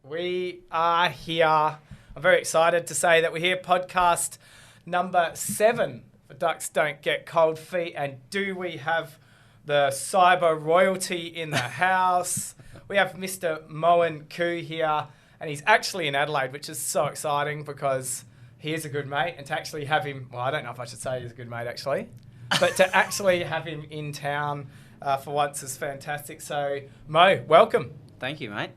We are here. I'm very excited to say that we're here, podcast number 7 for Ducks Don't Get Cold Feet. And do we have the cyber royalty in the house? We have Mr. Moen Koo here, and he's actually in Adelaide, which is so exciting because he is a good mate. And to actually have him, well, I don't know if I should say he's a good mate actually, but to actually have him in town for once is fantastic. So, Mo, welcome. Thank you, mate.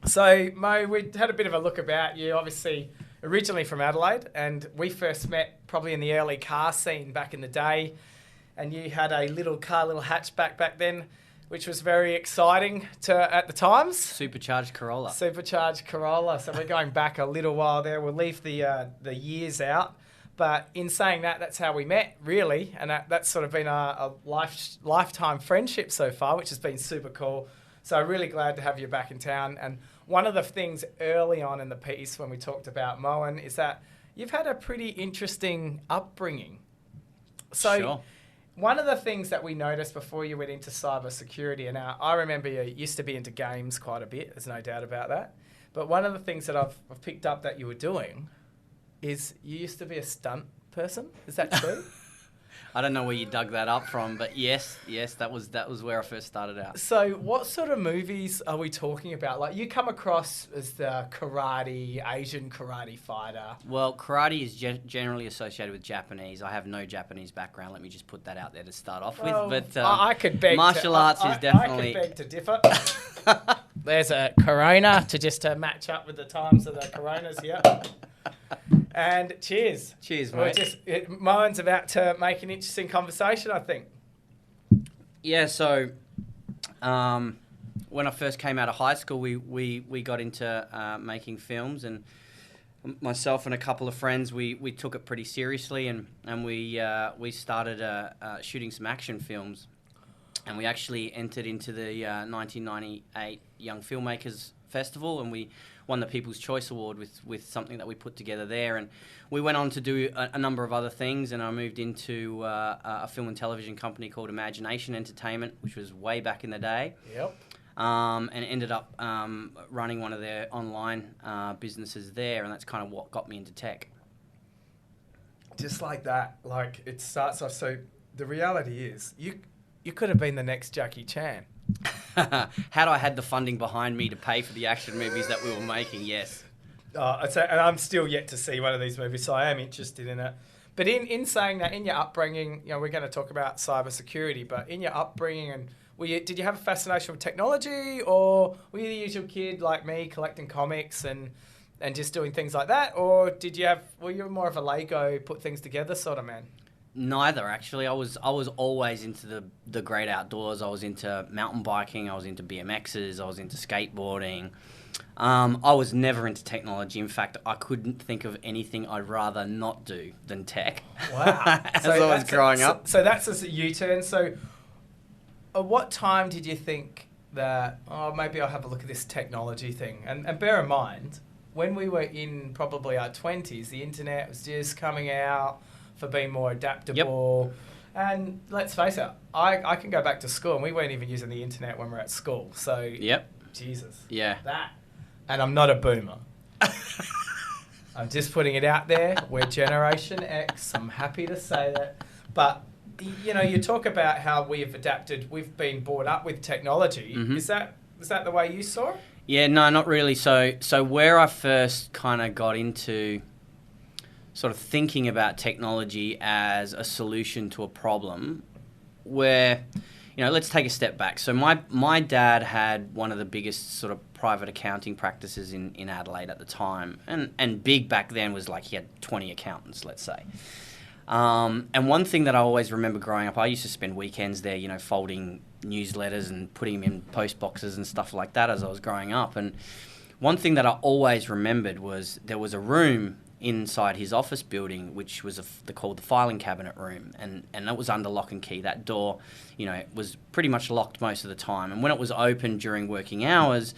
So, Mo, we had a bit of a look about you, obviously originally from Adelaide, and we first met probably in the early car scene back in the day, and you had a little hatchback back then, which was very exciting at the times. Supercharged Corolla. So we're going back a little while there. We'll leave the years out. But in saying that, that's how we met, really, and that's sort of been a lifetime friendship so far, which has been super cool. So I'm really glad to have you back in town. And one of the things early on in the piece when we talked about Moen is that you've had a pretty interesting upbringing. So Sure. One of the things that we noticed before you went into cyber security, and I remember you used to be into games quite a bit, there's no doubt about that. But one of the things that I've picked up that you were doing is you used to be a stunt person. Is that true? I don't know where you dug that up from, but yes, that was where I first started out. So what sort of movies are we talking about? Like, you come across as the Asian karate fighter. Well, karate is generally associated with Japanese. I have no Japanese background. Let me just put that out there to start off with. But I could beg martial arts is definitely... I could beg to differ. There's a Corona to match up with the times of the Coronas here. And cheers. Cheers, mate. Moen's about to make an interesting conversation, I think. Yeah, so when I first came out of high school, we got into making films, and myself and a couple of friends, we took it pretty seriously, and we started shooting some action films. And we actually entered into the 1998 Young Filmmakers Festival, and we won the People's Choice Award with something that we put together there. And we went on to do a number of other things, and I moved into a film and television company called Imagination Entertainment, which was way back in the day. Yep. And ended up running one of their online businesses there, and that's kind of what got me into tech. Just like that, like it starts off. So the reality is, you could have been the next Jackie Chan. Had I had the funding behind me to pay for the action movies that we were making, yes. And I'm still yet to see one of these movies, so I am interested in it. But in saying that, in your upbringing, we're going to talk about cybersecurity, but in your upbringing, and did you have a fascination with technology, or were you the usual kid like me collecting comics and just doing things like that, or were you more of a Lego, put things together sort of man? Neither, actually. I was always into the great outdoors. I was into mountain biking. I was into BMXs. I was into skateboarding. I was never into technology. In fact, I couldn't think of anything I'd rather not do than tech. Wow. As I was growing up. So that's a U-turn. So at what time did you think that, maybe I'll have a look at this technology thing? And bear in mind, when we were in probably our 20s, the internet was just coming out for being more adaptable. Yep. And let's face it, I can go back to school, and we weren't even using the internet when we were at school. So, yep. Jesus. Yeah. That. And I'm not a boomer. I'm just putting it out there. We're Generation X. I'm happy to say that. But, you talk about how we've adapted. We've been brought up with technology. Mm-hmm. Is that the way you saw it? Yeah, no, not really. So where I first kind of got into sort of thinking about technology as a solution to a problem, where, let's take a step back. So my dad had one of the biggest sort of private accounting practices in Adelaide at the time. And big back then was like he had 20 accountants, let's say. And one thing that I always remember growing up, I used to spend weekends there, folding newsletters and putting them in post boxes and stuff like that as I was growing up. And one thing that I always remembered was there was a room inside his office building, which was called the filing cabinet room, and that was under lock and key. That door, was pretty much locked most of the time. And when it was open during working hours,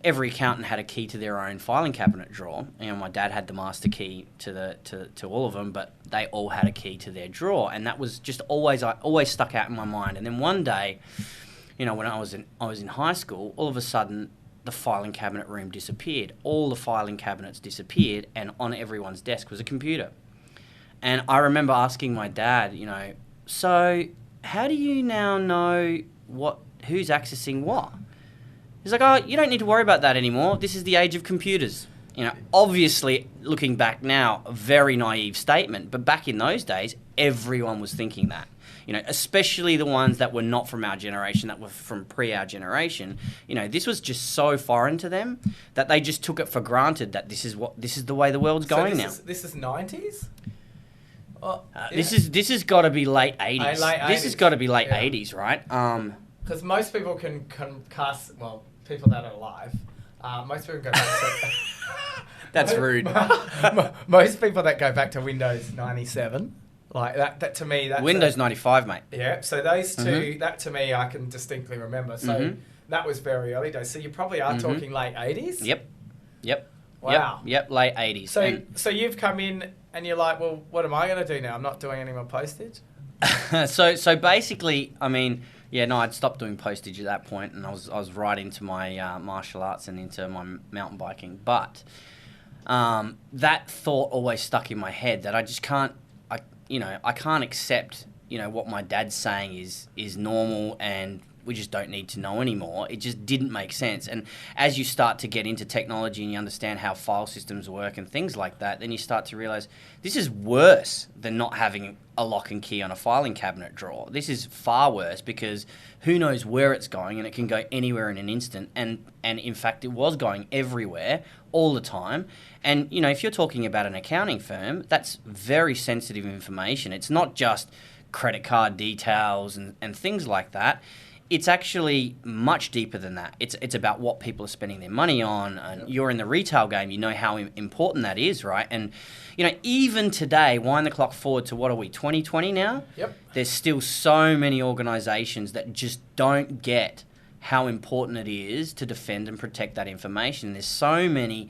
every accountant had a key to their own filing cabinet drawer. My dad had the master key to all of them, but they all had a key to their drawer, and that was just always stuck out in my mind. And then one day, when I was in high school, all of a sudden the filing cabinet room disappeared. All the filing cabinets disappeared, and on everyone's desk was a computer. And I remember asking my dad, so how do you now know who's accessing what? He's like, oh, you don't need to worry about that anymore. This is the age of computers. Obviously, looking back now, a very naive statement. But back in those days, everyone was thinking that. Especially the ones that were not from our generation, that were from our generation. This was just so foreign to them that they just took it for granted that this is the way the world's going now. This is 90s? This has got to be late 80s. This has got to be late 80s, right? Because most people can cast, people that are alive, most people go back to... That's rude. Most people that go back to Windows 97, like that to me... That's Windows 95, mate. Yeah, so those two, that to me, I can distinctly remember. So that was very early days. So you probably are talking late 80s? Yep. Wow. Yep, late 80s. So you've come in and you're like, well, what am I going to do now? I'm not doing any more postage? So basically, I'd stopped doing postage at that point, and I was right into my martial arts and into my mountain biking. But that thought always stuck in my head that I just can't, I can't accept, what my dad's saying is normal and we just don't need to know anymore. It just didn't make sense. And as you start to get into technology and you understand how file systems work and things like that, then you start to realize this is worse than not having a lock and key on a filing cabinet drawer. This is far worse because who knows where it's going, and it can go anywhere in an instant. And in fact, it was going everywhere all the time. And, if you're talking about an accounting firm, that's very sensitive information. It's not just credit card details and things like that. It's actually much deeper than that. It's about what people are spending their money on. And you're in the retail game, you know how important that is, right? And, even today, wind the clock forward to, what are we, 2020 now? Yep. There's still so many organisations that just don't get how important it is to defend and protect that information. There's so many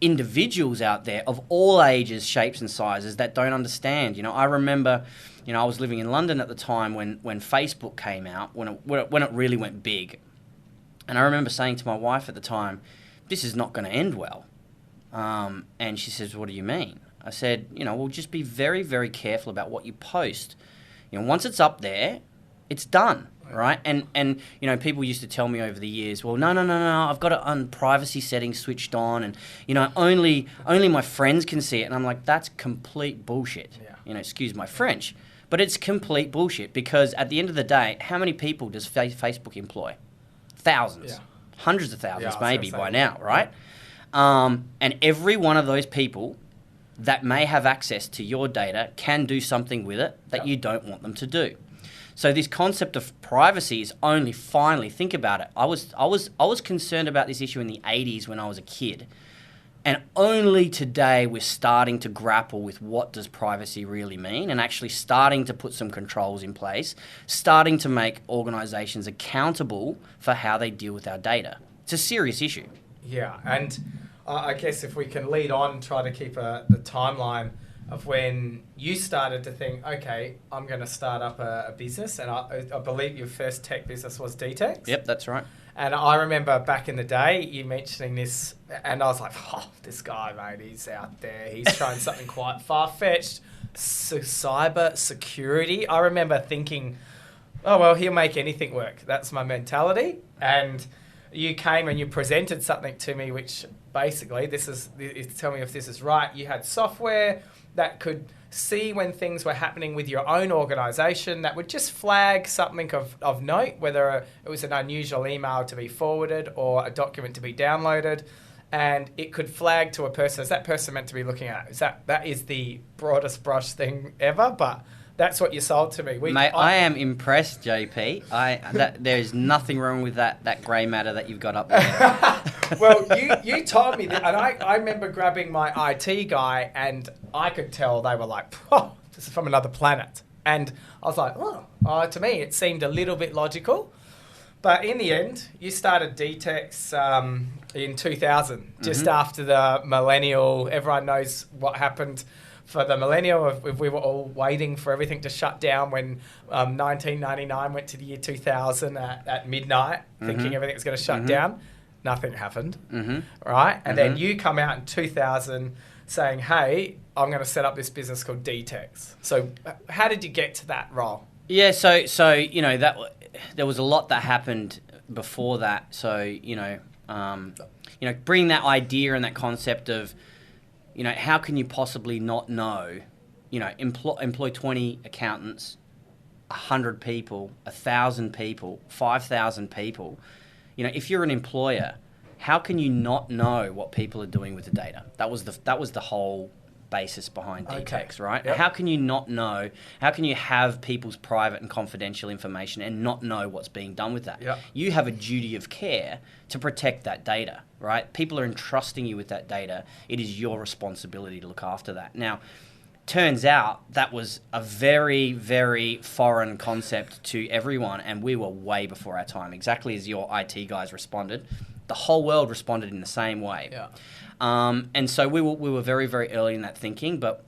individuals out there of all ages, shapes and sizes that don't understand. I remember... I was living in London at the time when Facebook came out, when it really went big. And I remember saying to my wife at the time, this is not going to end well. And she says, what do you mean? I said, well, just be very, very careful about what you post. Once it's up there, it's done, right? And people used to tell me over the years, well, no, I've got privacy settings switched on, and, only my friends can see it. And I'm like, that's complete bullshit. Yeah. Excuse my French. But it's complete bullshit because at the end of the day, how many people does Facebook employ? Thousands. Yeah. Hundreds of thousands maybe by now, right? And every one of those people that may have access to your data can do something with it that you don't want them to do. So this concept of privacy is only finally, think about it. I was concerned about this issue in the 80s when I was a kid. And only today we're starting to grapple with what does privacy really mean, and actually starting to put some controls in place, starting to make organisations accountable for how they deal with our data. It's a serious issue. Yeah, and I guess if we can lead on, try to keep the timeline of when you started to think, okay, I'm going to start up a business, and I believe your first tech business was DTEX. Yep, that's right. And I remember back in the day, you mentioning this, and I was like, oh, this guy, mate, he's out there. He's trying something quite far-fetched. So cyber security. I remember thinking, oh, well, he'll make anything work. That's my mentality. And you came and you presented something to me, which basically, tell me if this is right. You had software that could see when things were happening with your own organisation that would just flag something of note, whether it was an unusual email to be forwarded or a document to be downloaded, and it could flag to a person, is that person meant to be looking at? That is the broadest brush thing ever, but that's what you sold to me. Mate, I am impressed, JP. There is nothing wrong with that grey matter that you've got up there. Well, you told me that, and I remember grabbing my IT guy, and I could tell they were like, oh, this is from another planet. And I was like, oh, to me, it seemed a little bit logical. But in the end, you started DTEX in 2000, just after the millennial. Everyone knows what happened for the millennial. We were all waiting for everything to shut down when 1999 went to the year 2000 at midnight, thinking everything was going to shut down. nothing happened, Mm-hmm. right? And then you come out in 2000 saying, hey, I'm going to set up this business called DTEX. So how did you get to that role? Yeah, so there was a lot that happened before that. So bring that idea and that concept of, how can you possibly not know, employ 20 accountants, 100 people, 1,000 people, 5,000 people. If you're an employer, how can you not know what people are doing with the data? That was the whole basis behind DTEX, right? Yep. How can you not know? How can you have people's private and confidential information and not know what's being done with that? Yep. You have a duty of care to protect that data, right? People are entrusting you with that data. It is your responsibility to look after that. Now, turns out that was a very, very foreign concept to everyone, and we were way before our time, exactly as your IT guys responded. The whole world responded in the same way. Yeah. And so we were very, very early in that thinking, but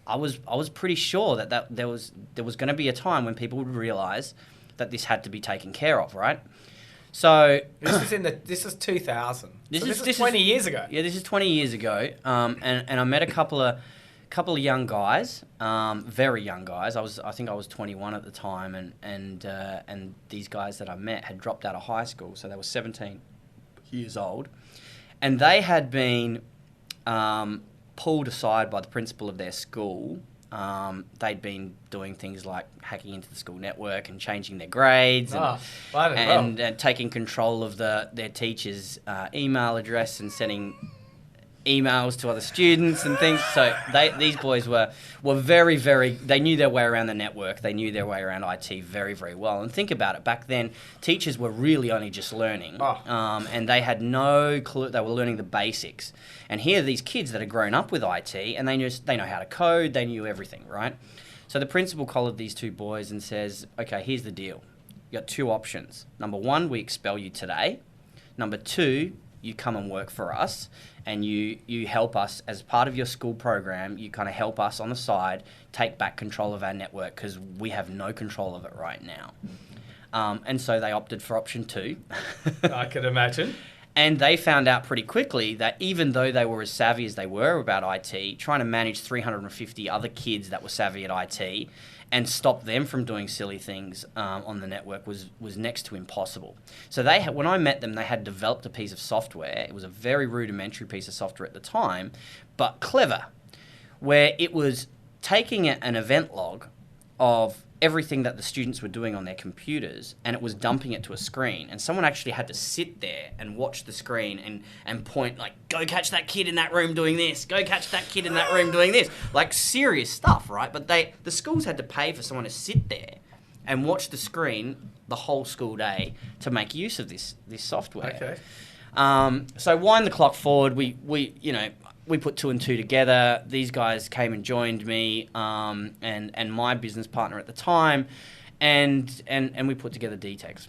I was pretty sure that there was going to be a time when people would realize that this had to be taken care of, right? So this is 2000. This is 20 years ago. Yeah, this is 20 years ago. And I met a couple of young guys, very young guys. I think I was 21 at the time, and these guys that I met had dropped out of high school, so they were 17 years old, and they had been pulled aside by the principal of their school. They'd been doing things like hacking into the school network and changing their grades and taking control of their teachers' email address and sending emails to other students and things. So these boys were very, very, they knew their way around the network. They knew their way around IT very, very well. And think about it, back then, teachers were really only just learning. And they had no clue. They were learning the basics. And here are these kids that had grown up with IT, and they know how to code. They knew everything, right? So the principal collared these two boys and says, okay, here's the deal. You got two options. Number one, we expel you today. Number two, you come and work for us, and you help us as part of your school program. You kind of help us on the side take back control of our network because we have no control of it right now. And so they opted for option two. I could imagine. And they found out pretty quickly that even though they were as savvy as they were about IT, trying to manage 350 other kids that were savvy at IT and stop them from doing silly things on the network was next to impossible. So when I met them, they had developed a piece of software. It was a very rudimentary piece of software at the time, but clever, where it was taking an event log of everything that the students were doing on their computers, and it was dumping it to a screen, and someone actually had to sit there and watch the screen and point, like, go catch that kid in that room doing this, go catch that kid in that room doing this, like serious stuff, right? But the schools had to pay for someone to sit there and watch the screen the whole school day to make use of this software. Okay. So wind the clock forward, we put two and two together. These guys came and joined me, and my business partner at the time, and we put together DTEX.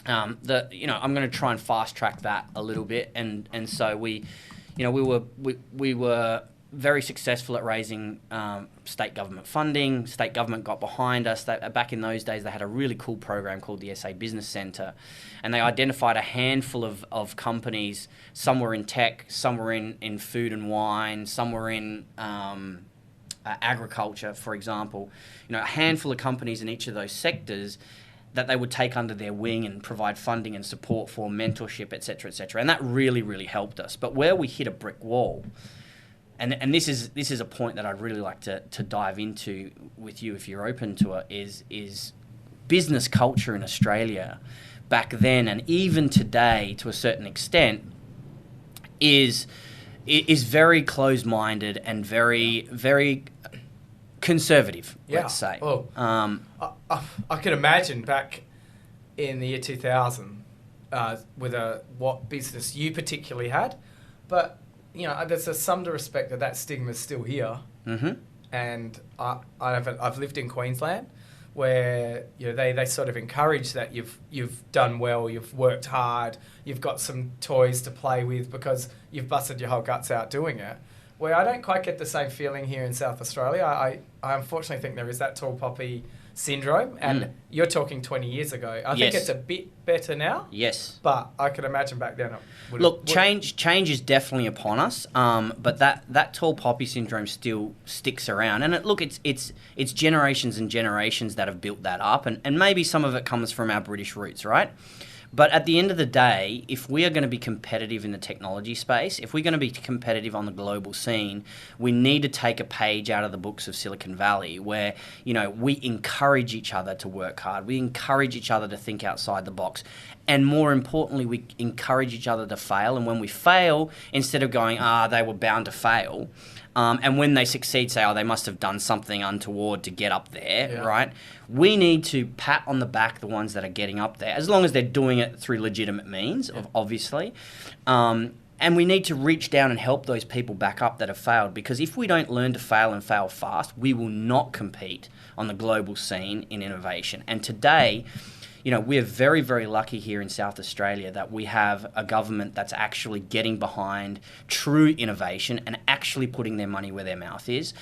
I'm going to try and fast track that a little bit, and so we were very successful at raising state government funding. State government got behind us. Back in those days, they had a really cool program called the SA Business Centre, and they identified a handful of companies. Some were in tech, some were in food and wine, some were in agriculture, for example. A handful of companies in each of those sectors that they would take under their wing and provide funding and support for, mentorship, et cetera, et cetera. And that really, really helped us. But where we hit a brick wall, and this is a point that I'd really like to dive into with you if you're open to it, is business culture in Australia back then, and even today to a certain extent, is very closed-minded and very, very conservative, let's say. Well, I can imagine back in the year 2000 with what business you particularly had, but there's some to respect that stigma is still here. Mm-hmm. And I've lived in Queensland, where they sort of encourage that you've done well, you've worked hard, you've got some toys to play with because you've busted your whole guts out doing it. Where I don't quite get the same feeling here in South Australia. I unfortunately think there is that tall poppy syndrome, and you're talking 20 years ago. I think it's a bit better now. Yes. But I can imagine back then change is definitely upon us, but that tall poppy syndrome still sticks around. And it's generations and generations that have built that up, and maybe some of it comes from our British roots, right? But at the end of the day, if we are going to be competitive in the technology space, if we're going to be competitive on the global scene, we need to take a page out of the books of Silicon Valley where, we encourage each other to work hard. We encourage each other to think outside the box. And more importantly, we encourage each other to fail. And when we fail, instead of going, they were bound to fail, and when they succeed, say, they must have done something untoward to get up there, right? We need to pat on the back the ones that are getting up there, as long as they're doing it through legitimate means, obviously. And we need to reach down and help those people back up that have failed, because if we don't learn to fail and fail fast, we will not compete on the global scene in innovation. And today, we're very, very lucky here in South Australia that we have a government that's actually getting behind true innovation and actually putting their money where their mouth is.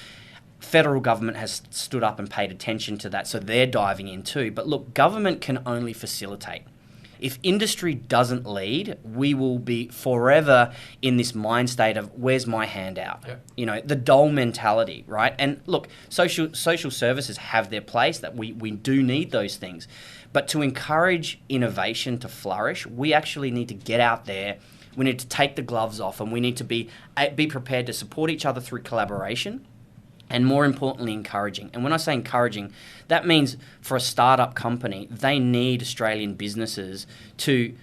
Federal government has stood up and paid attention to that, so they're diving in too. But look, government can only facilitate. If industry doesn't lead, we will be forever in this mind state of where's my handout? The dole mentality, right? And look, social services have their place, that we do need those things. But to encourage innovation to flourish, we actually need to get out there. We need to take the gloves off, and we need to be prepared to support each other through collaboration, and more importantly, encouraging. And when I say encouraging, that means for a startup company, they need Australian businesses to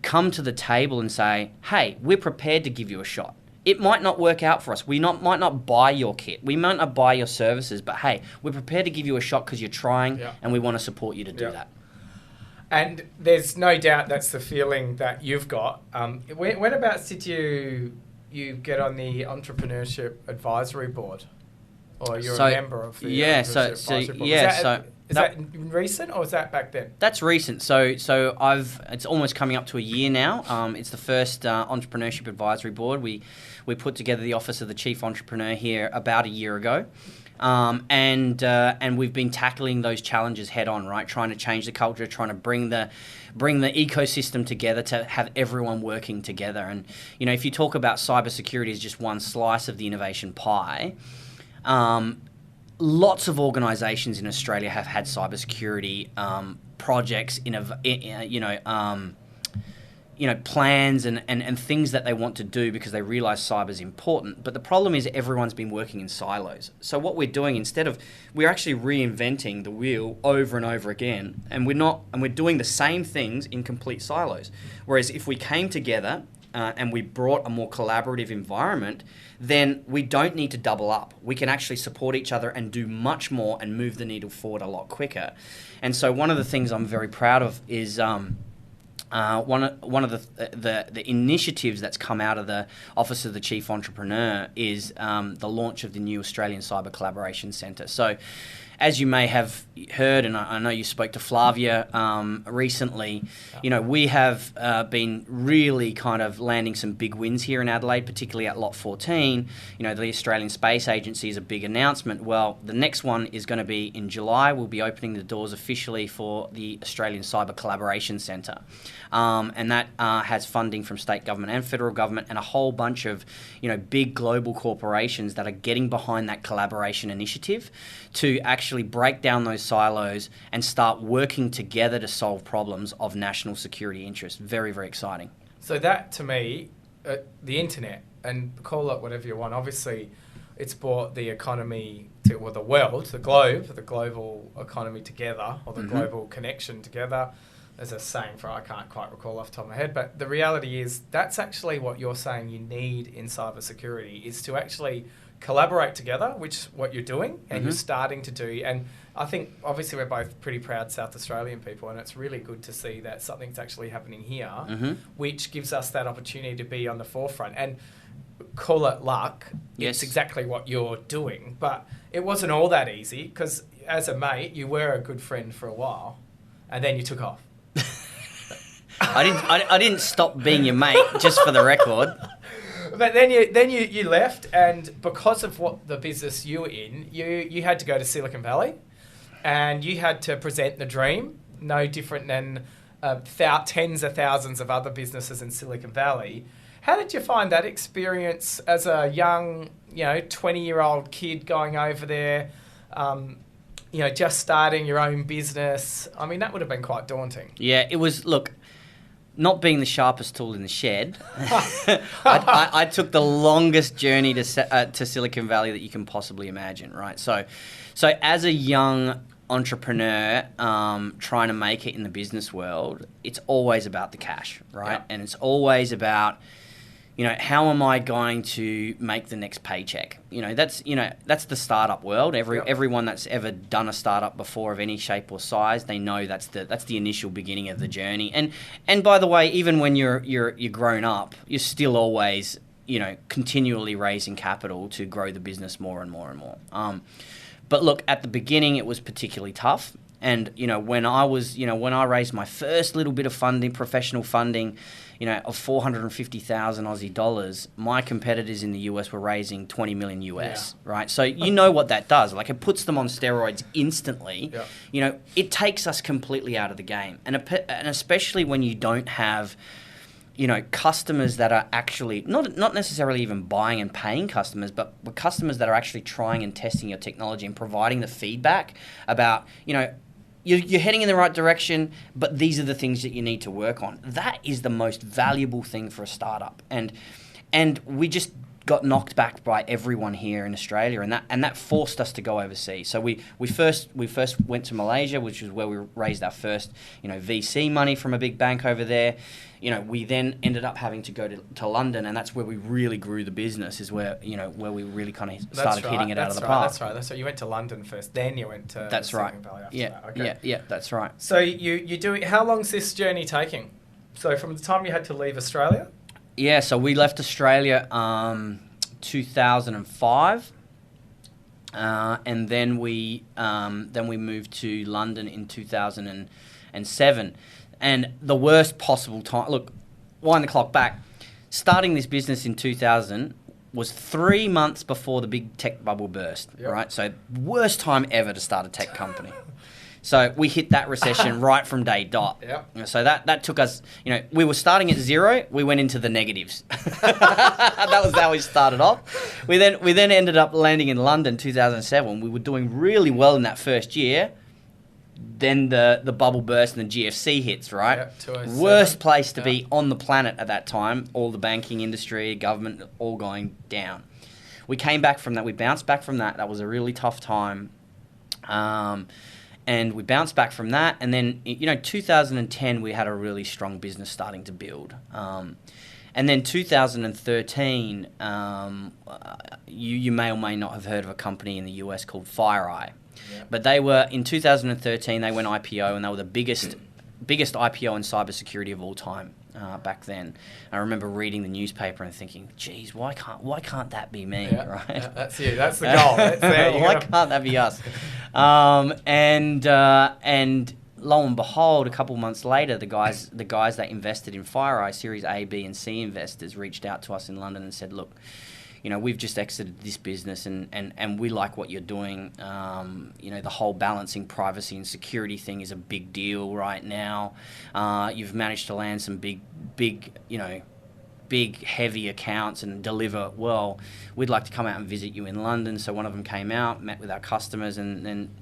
come to the table and say, hey, we're prepared to give you a shot. It might not work out for us. We might not buy your kit. We might not buy your services, but hey, we're prepared to give you a shot because you're trying, and we want to support you to do that. And there's no doubt that's the feeling that you've got. Whenabouts did you get on the Entrepreneurship Advisory Board? Or you're a member of the Advisory Board? Is that recent, or was that back then? That's recent. So it's almost coming up to a year now. It's the first Entrepreneurship Advisory Board. We put together the Office of the Chief Entrepreneur here about a year ago. And we've been tackling those challenges head on, right? Trying to change the culture, trying to bring the ecosystem together to have everyone working together. And, if you talk about cybersecurity as just one slice of the innovation pie, lots of organisations in Australia have had cybersecurity projects, plans and things that they want to do because they realise cyber is important. But the problem is everyone's been working in silos. So what we're doing, we're actually reinventing the wheel over and over again, and we're doing the same things in complete silos. Whereas if we came together and we brought a more collaborative environment, then we don't need to double up. We can actually support each other and do much more and move the needle forward a lot quicker. And so one of the things I'm very proud of is one of the initiatives that's come out of the Office of the Chief Entrepreneur is the launch of the new Australian Cyber Collaboration Centre. So, as you may have heard, and I know you spoke to Flavia recently, we have been really kind of landing some big wins here in Adelaide, particularly at Lot 14. The Australian Space Agency is a big announcement. Well, the next one is going to be in July. We'll be opening the doors officially for the Australian Cyber Collaboration Centre. And that has funding from state government and federal government and a whole bunch of, big global corporations that are getting behind that collaboration initiative to actually break down those silos and start working together to solve problems of national security interest. Very, very exciting. So that, to me, the internet, and call it whatever you want, obviously it's brought the economy the global economy together, or the global connection together. There's a saying I can't quite recall off the top of my head, but the reality is that's actually what you're saying you need in cybersecurity, is to actually collaborate together, which is what you're doing and you're starting to do. And I think obviously we're both pretty proud South Australian people, and it's really good to see that something's actually happening here, which gives us that opportunity to be on the forefront. And call it luck, it's exactly what you're doing, but it wasn't all that easy, because as a mate, you were a good friend for a while, and then you took off. I didn't stop being your mate, just for the record. But then you left, and because of what the business you were in, you had to go to Silicon Valley. and you had to present the dream, no different than tens of thousands of other businesses in Silicon Valley. How did you find that experience as a young, 20-year-old kid going over there, just starting your own business? I mean, that would have been quite daunting. Yeah, it was, look, not being the sharpest tool in the shed, I took the longest journey to Silicon Valley that you can possibly imagine, right? So as a young entrepreneur trying to make it in the business world, it's always about the cash, right? Yep. And it's always about, how am I going to make the next paycheck? That's the startup world. Everyone that's ever done a startup before of any shape or size, they know that's the initial beginning of the journey. And by the way, even when you're grown up, you're still always, continually raising capital to grow the business more and more and more. But look, at the beginning, it was particularly tough. And, when I raised my first little bit of funding, professional funding, of 450,000 Aussie dollars, my competitors in the US were raising 20 million US, right? So what that does. Like, it puts them on steroids instantly. Yeah. It takes us completely out of the game. And especially when you don't have, customers that are actually, not necessarily even buying and paying customers, but customers that are actually trying and testing your technology and providing the feedback about, you're heading in the right direction, but these are the things that you need to work on. That is the most valuable thing for a startup. And we just got knocked back by everyone here in Australia, and that forced us to go overseas. So we first went to Malaysia, which is where we raised our first, VC money from a big bank over there. We then ended up having to go to London, and that's where we really grew the business, is where we really kind of started hitting it out of the park. That's right. You went to London first, then you went to Silicon Valley after that. Okay. Yeah, that's right. So you do it. How long's this journey taking? So from the time you had to leave Australia? Yeah, so we left Australia 2005, and then we moved to London in 2007. And the worst possible time, look, wind the clock back, starting this business in 2000 was 3 months before the big tech bubble burst, right? So worst time ever to start a tech company. So we hit that recession right from day dot. Yep. So that took us, we were starting at zero, we went into the negatives. That was how we started off. We then ended up landing in London 2007. We were doing really well in that first year. Then the bubble burst and the GFC hits, right? Yep, worst place to be on the planet at that time. All the banking industry, government, all going down. We came back from that. We bounced back from that. That was a really tough time. And we bounced back from that. And then, 2010, we had a really strong business starting to build. And then 2013, you may or may not have heard of a company in the US called FireEye. Yeah. But in 2013, they went IPO, and they were the biggest IPO in cybersecurity of all time back then. I remember reading the newspaper and thinking, geez, why can't that be me, right? Yeah, that's you. That's the goal. That's there. Why can't that be us? And lo and behold, a couple months later, the guys that invested in FireEye, Series A, B, and C investors, reached out to us in London and said, look, we've just exited this business and we like what you're doing. The whole balancing privacy and security thing is a big deal right now. You've managed to land some big, heavy accounts and deliver well. We'd like to come out and visit you in London. So one of them came out, met with our customers, and then,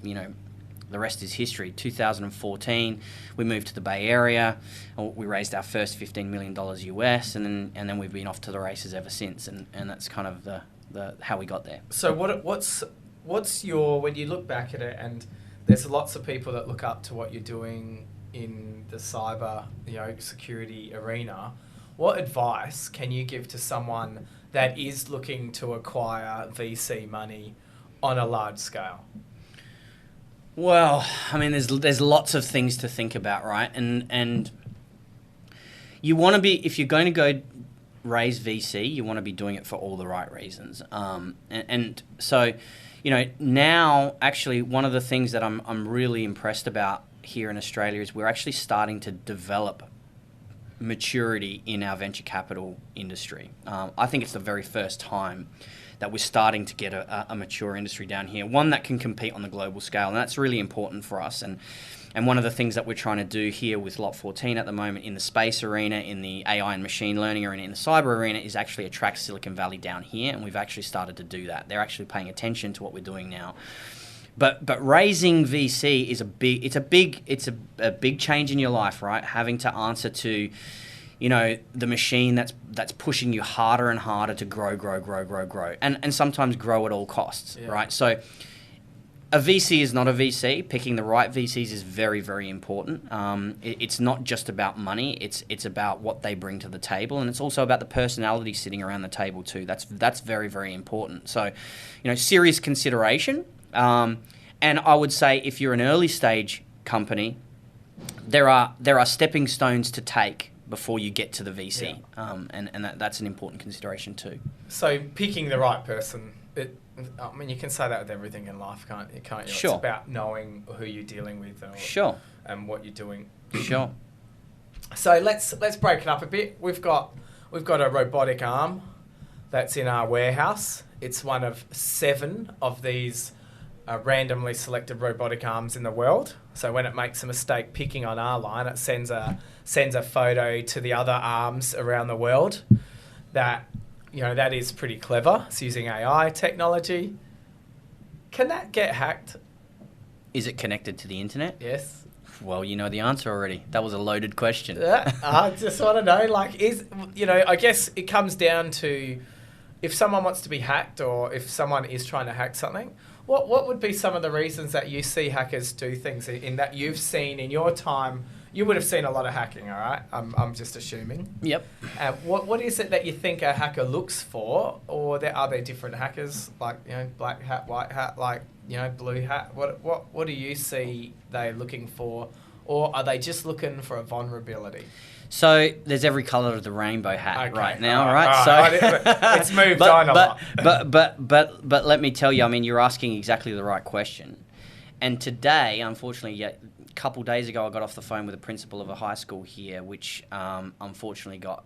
the rest is history. 2014, we moved to the Bay Area. We raised our first $15 million US, and then we've been off to the races ever since. And that's kind of the how we got there. So what's your, when you look back at it, and there's lots of people that look up to what you're doing in the cyber, security arena, what advice can you give to someone that is looking to acquire VC money on a large scale? Well, I mean, there's lots of things to think about, right? And you want to be, if you're going to go raise VC, you want to be doing it for all the right reasons. And so, now actually one of the things that I'm really impressed about here in Australia is we're actually starting to develop maturity in our venture capital industry. I think it's the very first time that we're starting to get a mature industry down here, one that can compete on the global scale, and that's really important for us. And one of the things that we're trying to do here with Lot 14 at the moment in the space arena, in the AI and machine learning arena, in the cyber arena, is actually attract Silicon Valley down here, and we've actually started to do that. They're actually paying attention to what we're doing now. But raising VC is a big change in your life, right? Having to answer to, the machine that's pushing you harder and harder to grow, and sometimes grow at all costs, right? So a VC is not a VC. Picking the right VCs is very, very important. It's not just about money. It's about what they bring to the table, and it's also about the personality sitting around the table too. That's very, very important. So, serious consideration. And I would say if you're an early stage company, there are stepping stones to take before you get to the VC, and that's an important consideration too. So picking the right person. You can say that with everything in life, can't you? Sure. It's about knowing who you're dealing with and what you're doing. Sure. So let's break it up a bit. We've got a robotic arm that's in our warehouse. It's one of 7 of these randomly selected robotic arms in the world. So when it makes a mistake picking on our line, it sends a photo to the other arms around the world. That is pretty clever. It's using AI technology. Can that get hacked? Is it connected to the internet? Yes. Well, you know the answer already. That was a loaded question. I just want to know, I guess it comes down to if someone wants to be hacked or if someone is trying to hack something, what would be some of the reasons that you see hackers do things in that you've seen in your time? You would have seen a lot of hacking, all right? I'm just assuming. Yep. What is it that you think a hacker looks for, or are there different hackers like black hat, white hat, blue hat? What do you see they're looking for, or are they just looking for a vulnerability? So there's every colour of the rainbow hat right now, right? So it's moved on a lot. But let me tell you, you're asking exactly the right question. And today, unfortunately, a couple days ago, I got off the phone with a principal of a high school here, which unfortunately got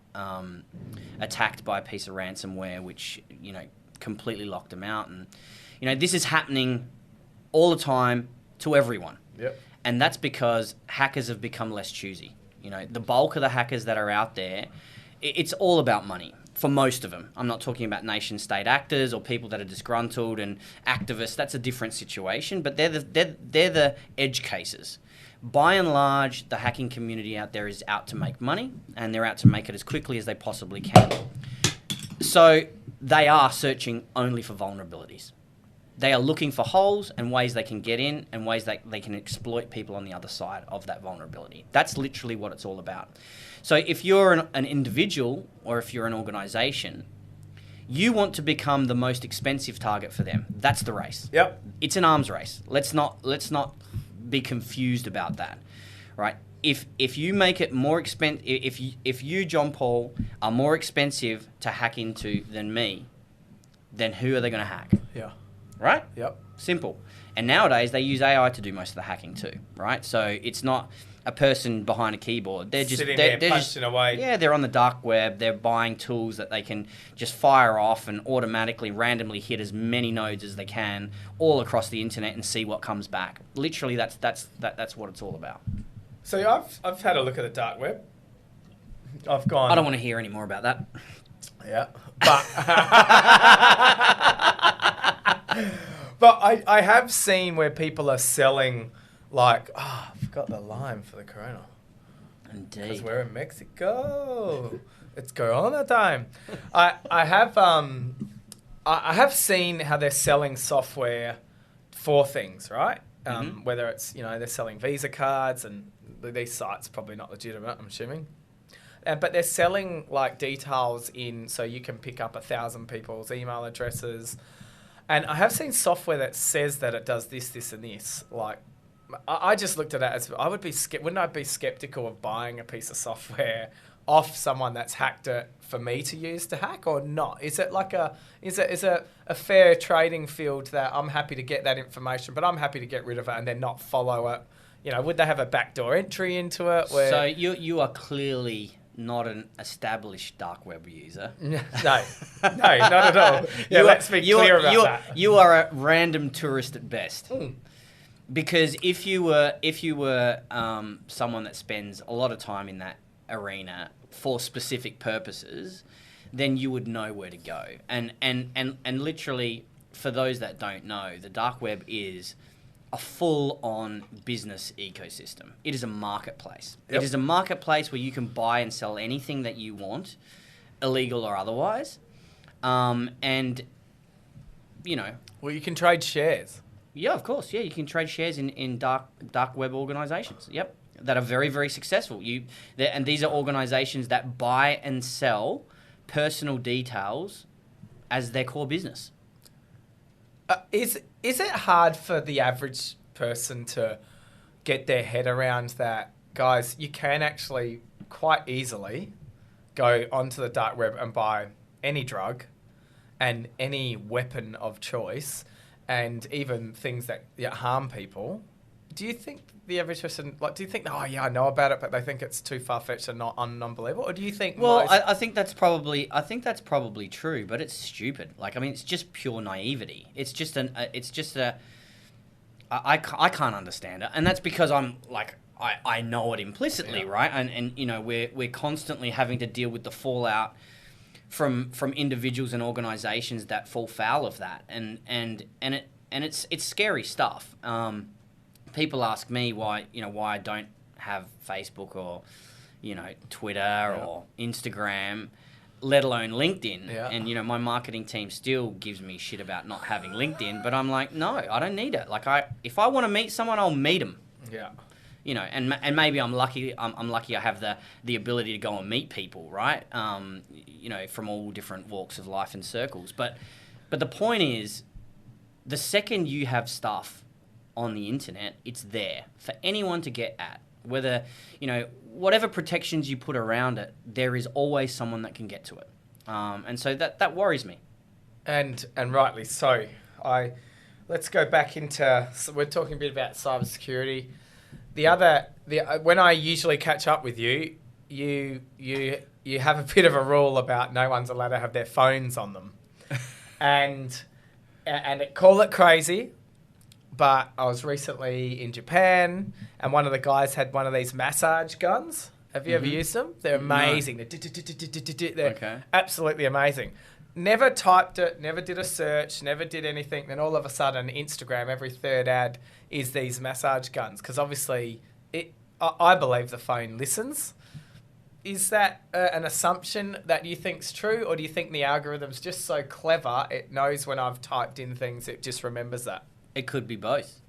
attacked by a piece of ransomware, which completely locked them out. And this is happening all the time to everyone. Yep. And that's because hackers have become less choosy. The bulk of the hackers that are out there, it's all about money. For most of them. I'm not talking about nation-state actors or people that are disgruntled and activists. That's a different situation, but they're the edge cases. By and large, the hacking community out there is out to make money, and they're out to make it as quickly as they possibly can. So they are searching only for vulnerabilities. They are looking for holes and ways they can get in and ways that they can exploit people on the other side of that vulnerability. That's literally what it's all about. So if you're an individual or if you're an organization, you want to become the most expensive target for them. That's the race. Yep. It's an arms race. Let's not be confused about that, right? If you make it more expensive, if you, John Paul, are more expensive to hack into than me, then who are they going to hack? Yeah. Right? Yep. Simple. And nowadays they use AI to do most of the hacking too, right? So it's not a person behind a keyboard. They're just punching away. Yeah, they're on the dark web. They're buying tools that they can just fire off and automatically, randomly hit as many nodes as they can all across the internet and see what comes back. Literally, that's what it's all about. So I've had a look at the dark web. I've gone. I don't want to hear any more about that. Yeah, but I have seen where people are selling I forgot the line for the Corona. Indeed. Because we're in Mexico. It's Corona time. I have seen how they're selling software for things, right? Whether it's they're selling Visa cards, and these sites are probably not legitimate, I'm assuming. But they're selling details so you can pick up 1,000 people's email addresses. And I have seen software that says that it does this, this, and this. I just looked at it as wouldn't I be skeptical of buying a piece of software off someone that's hacked it for me to use to hack or not? Is it is it a fair trading field that I'm happy to get that information, but I'm happy to get rid of it and then not follow it? Would they have a backdoor entry into it? So you are clearly not an established dark web user. No, not at all. Yeah, let's be clear about that. You are a random tourist at best. Because if you were someone that spends a lot of time in that arena for specific purposes, then you would know where to go. And literally, for those that don't know, the dark web is a full-on business ecosystem. It is a marketplace. Yep. It is a marketplace where you can buy and sell anything that you want, illegal or otherwise. And, you know... Well, you can trade shares. Yeah, of course. Yeah, you can trade shares in dark web organizations. Yep, that are very, very successful. And these are organizations that buy and sell personal details as their core business. Is it hard for the average person to get their head around that, guys? You can actually quite easily go onto the dark web and buy any drug and any weapon of choice, and even things that harm people. Do you think the average person, do you think, oh yeah, I know about it, but they think it's too far-fetched and not unbelievable? Or do you think... Well, I think that's probably true, but it's stupid. It's just pure naivety. I can't understand it. And that's because I know it implicitly, right? And you know, we're constantly having to deal with the fallout from individuals and organizations that fall foul of that. And it's scary stuff. People ask me why I don't have Facebook or, Twitter or Instagram, let alone LinkedIn. Yeah. And, my marketing team still gives me shit about not having LinkedIn, but I'm like, no, I don't need it. If I want to meet someone, I'll meet them. Yeah. And maybe I'm lucky. I'm lucky I have the ability to go and meet people, right? From all different walks of life and circles. But the point is, the second you have stuff on the internet, it's there for anyone to get at. Whether, whatever protections you put around it, there is always someone that can get to it. And so that worries me. And rightly so. Let's go back into, so we're talking a bit about cybersecurity. When I usually catch up with you, you have a bit of a rule about no one's allowed to have their phones on them. and call it crazy, but I was recently in Japan, and one of the guys had one of these massage guns. Have you ever used them? They're amazing. No. They're absolutely amazing. Never typed it, never did a search, never did anything. Then all of a sudden, Instagram, every third ad is these massage guns. Because obviously, I believe the phone listens. Is that an assumption that you think's true? Or do you think the algorithm's just so clever, it knows when I've typed in things, it just remembers that? It could be both.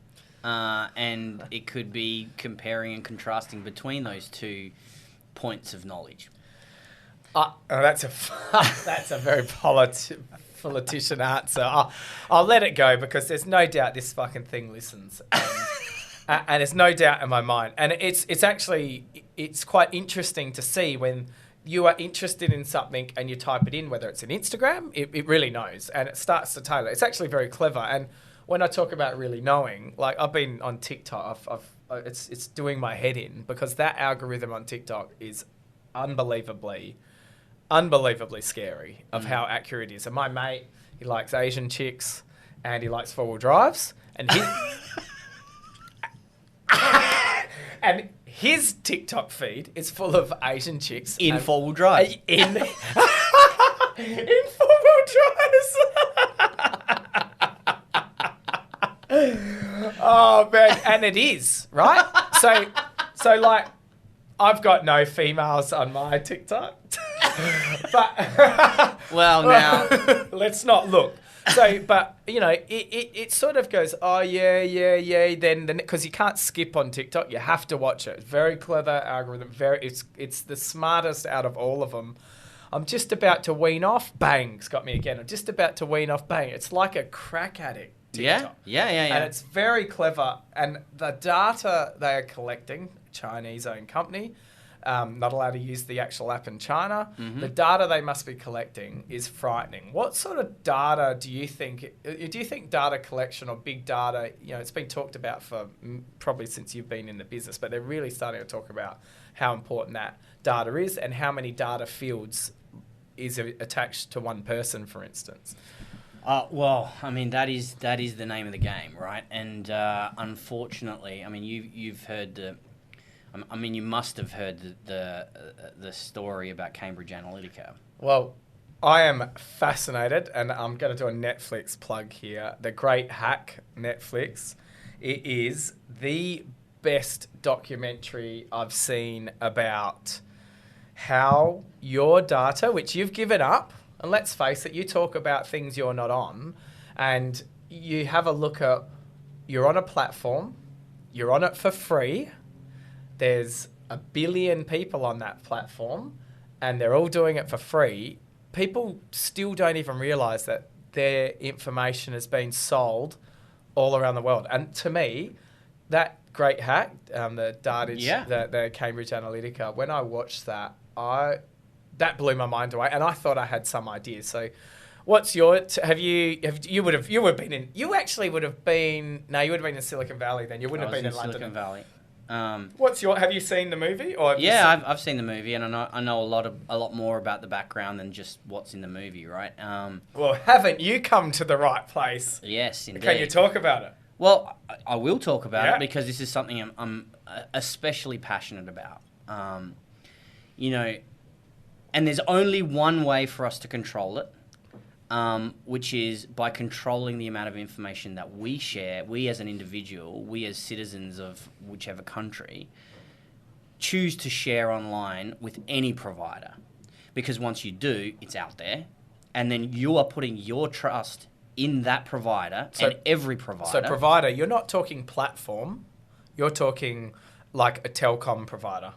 And it could be comparing and contrasting between those two points of knowledge. That's a very politician answer. I'll let it go because there's no doubt this fucking thing listens. And there's no doubt in my mind. And it's actually quite interesting to see when you are interested in something and you type it in, whether it's an Instagram, it really knows. And it starts to tailor. It's actually very clever. And when I talk about really knowing, I've been on TikTok, it's doing my head in because that algorithm on TikTok is unbelievably scary of how accurate it is. And my mate, he likes Asian chicks and he likes four-wheel drives, and his TikTok feed is full of Asian chicks in four-wheel drives. In four-wheel drives. Oh man, and it is, right? So I've got no females on my TikTok. But well, now let's not look. So, but it sort of goes, oh yeah. Then because you can't skip on TikTok, you have to watch it. Very clever algorithm. It's the smartest out of all of them. I'm just about to wean off. Bang, it's got me again. I'm just about to wean off. Bang. It's like a crack addict. TikTok. Yeah. And it's very clever. And the data they are collecting, Chinese-owned company, not allowed to use the actual app in China. Mm-hmm. The data they must be collecting is frightening. What sort of data do you think data collection or big data, it's been talked about for probably since you've been in the business, but they're really starting to talk about how important that data is and how many data fields is attached to one person, for instance? Well, I mean, that is the name of the game, right? And unfortunately, I mean, you've heard you must have heard the story about Cambridge Analytica. Well, I am fascinated, and I'm going to do a Netflix plug here. The Great Hack, Netflix. It is the best documentary I've seen about how your data, which you've given up, and let's face it, you talk about things you're not on, and you have a look at, you're on a platform, you're on it for free, there's 1 billion people on that platform, and they're all doing it for free. People still don't even realise that their information has been sold all around the world. And to me, that Great Hack, the Cambridge Analytica, when I watched that, that blew my mind away, and I thought I had some ideas. So, what's your? You would have been in Silicon Valley then. You wouldn't have been in London. Silicon Valley. Have you seen the movie? I've seen the movie, and I know a lot more about the background than just what's in the movie, right? Well, haven't you come to the right place? Yes, indeed. Can you talk about it? Well, I will talk about it because this is something I'm especially passionate about. And there's only one way for us to control it, which is by controlling the amount of information that we share, we as an individual, we as citizens of whichever country, choose to share online with any provider. Because once you do, it's out there, and then you are putting your trust in that provider and every provider. So provider, you're not talking platform, you're talking like a telecom provider.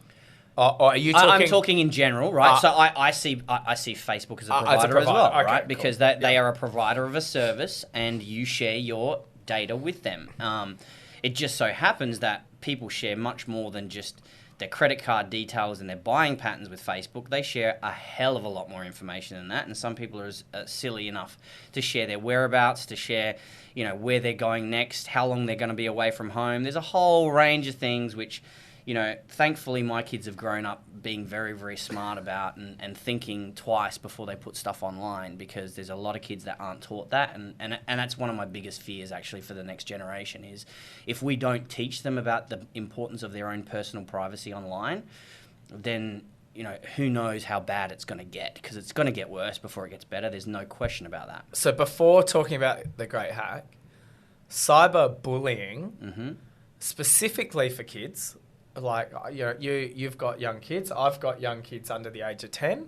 Or are you talking? I'm talking in general, right? So I see Facebook as a provider as well, okay, right? Because they are a provider of a service, and you share your data with them. It just so happens that people share much more than just their credit card details and their buying patterns with Facebook. They share a hell of a lot more information than that, and some people are silly enough to share their whereabouts, to share, where they're going next, how long they're going to be away from home. There's a whole range of things which, thankfully my kids have grown up being very, very smart about and thinking twice before they put stuff online, because there's a lot of kids that aren't taught that. And that's one of my biggest fears actually for the next generation is if we don't teach them about the importance of their own personal privacy online, then, who knows how bad it's going to get, because it's going to get worse before it gets better. There's no question about that. So before talking about the Great Hack, cyberbullying, specifically for kids, like you've got young kids, I've got young kids under the age of 10.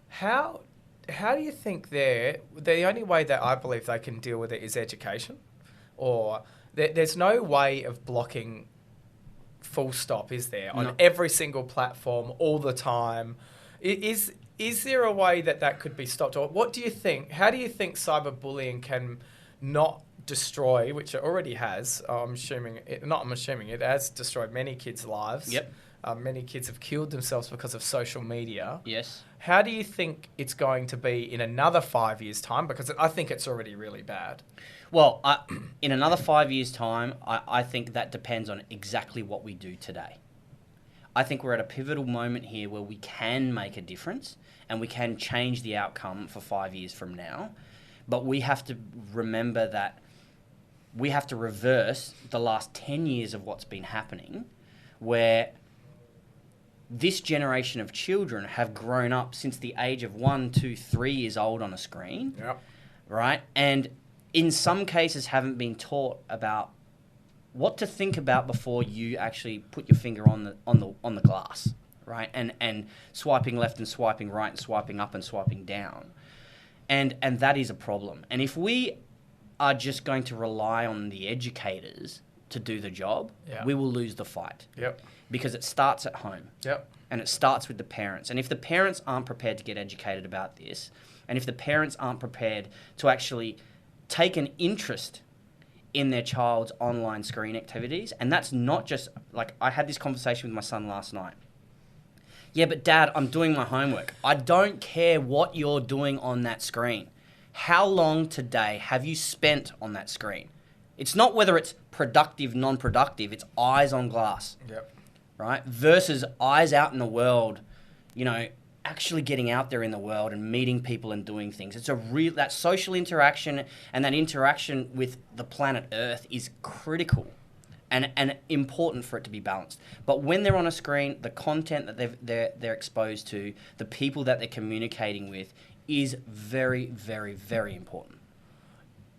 How do you think the only way that I believe they can deal with it is education? Or there's no way of blocking full stop, is there, on every single platform all the time? Is there a way that could be stopped? Or what do you think? How do you think cyberbullying can not destroy, which it already has? It has destroyed many kids' lives. Yep. Many kids have killed themselves because of social media. Yes. How do you think it's going to be in another 5 years' time? Because I think it's already really bad. Well, in another 5 years' time, I think that depends on exactly what we do today. I think we're at a pivotal moment here where we can make a difference and we can change the outcome for 5 years from now. But we have to remember that we have to reverse the last 10 years of what's been happening, where this generation of children have grown up since the age of 1, 2, 3 years old on a screen, right? And in some cases haven't been taught about what to think about before you actually put your finger on the glass, right? And swiping left and swiping right and swiping up and swiping down. And that is a problem. And if we are just going to rely on the educators to do the job, we will lose the fight. Yep. Because it starts at home. Yep. And it starts with the parents. And if the parents aren't prepared to get educated about this, and if the parents aren't prepared to actually take an interest in their child's online screen activities, and that's not just, like, I had this conversation with my son last night. Yeah, but Dad, I'm doing my homework. I don't care what you're doing on that screen. How long today have you spent on that screen? It's not whether it's productive, non-productive. It's eyes on glass, Yep. right? Versus eyes out in the world actually getting out there in the world and meeting people and doing things. It's that social interaction and that interaction with the planet Earth is critical and important for it to be balanced. But when they're on a screen, the content that they're exposed to, the people that they're communicating with, is very, very, very important.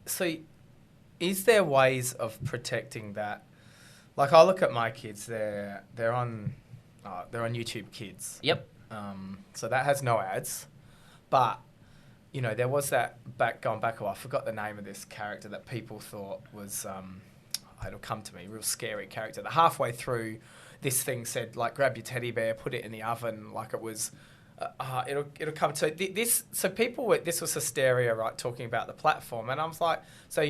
So, is there ways of protecting that? Like, I look at my kids; they're on YouTube Kids. Yep. So that has no ads, but there was that going back a while. I forgot the name of this character that people thought was it'll come to me, real scary character. That halfway through, this thing said like, grab your teddy bear, put it in the oven, like it was. It'll come to this. So this was hysteria, right? Talking about the platform, and I was like, so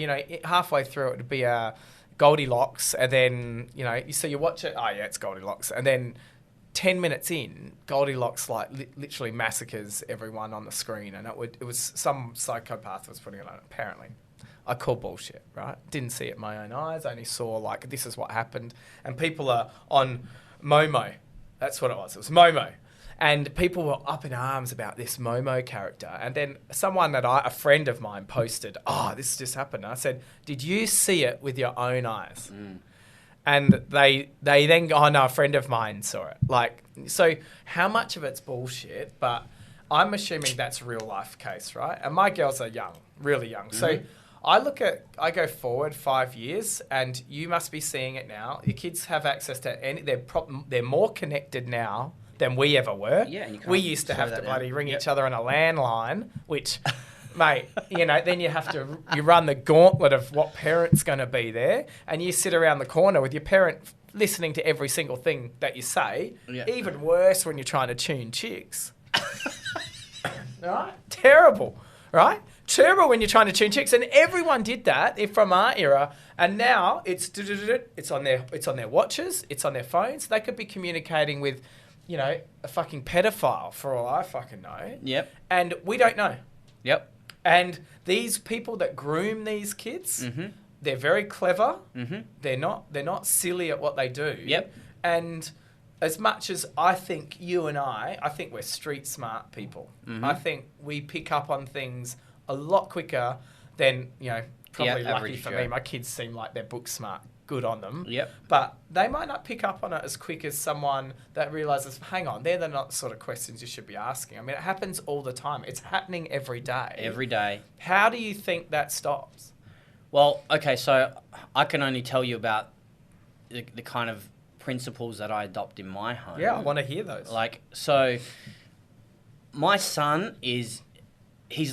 halfway through it would be a Goldilocks, and then you watch it. Oh yeah, it's Goldilocks, and then 10 minutes in, Goldilocks literally massacres everyone on the screen, and it was some psychopath was putting it on. Apparently, I call bullshit, right? Didn't see it with my own eyes. Only saw this is what happened, and people are on Momo. That's what it was. It was Momo. And people were up in arms about this Momo character. And then a friend of mine posted, this just happened. And I said, did you see it with your own eyes? Mm. And they then go, oh no, a friend of mine saw it. So how much of it's bullshit? But I'm assuming that's a real life case, right? And my girls are young, really young. Mm-hmm. So I go forward 5 years, and you must be seeing it now. Your kids have access to they're more connected now than we ever were. Yeah, we used to have to bloody ring each other on a landline, which, mate, then you run the gauntlet of what parent's going to be there, and you sit around the corner with your parent listening to every single thing that you say. Yeah. Even worse when you're trying to tune chicks. Right? Terrible, right? Terrible when you're trying to tune chicks, and everyone did that from our era, and now it's on their watches, it's on their phones. They could be communicating with a fucking pedophile for all I fucking know. Yep. And we don't know. Yep. And these people that groom these kids, mm-hmm. they're very clever. Mm-hmm. They're not silly at what they do. Yep. And as much as I think you and I think we're street smart people. Mm-hmm. I think we pick up on things a lot quicker than, probably lucky for me. My kids seem like they're book smart. Good on them. Yep. But they might not pick up on it as quick as someone that realises, hang on, they're the not sort of questions you should be asking. I mean, it happens all the time. It's happening every day. Every day. How do you think that stops? Well, okay, so I can only tell you about the kind of principles that I adopt in my home. Yeah, I want to hear those. So my son he's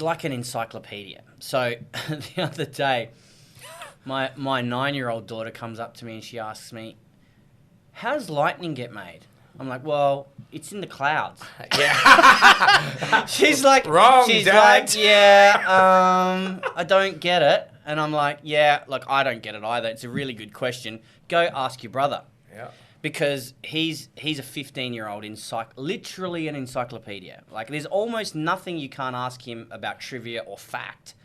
like an encyclopedia. So the other day, My 9-year-old daughter comes up to me and she asks me, how does lightning get made? I'm like, well, it's in the clouds. Yeah. She's like, wrong, Dad. I don't get it. And I'm like, I don't get it either. It's a really good question. Go ask your brother. Yeah. Because he's a 15-year-old literally an encyclopedia. There's almost nothing you can't ask him about trivia or fact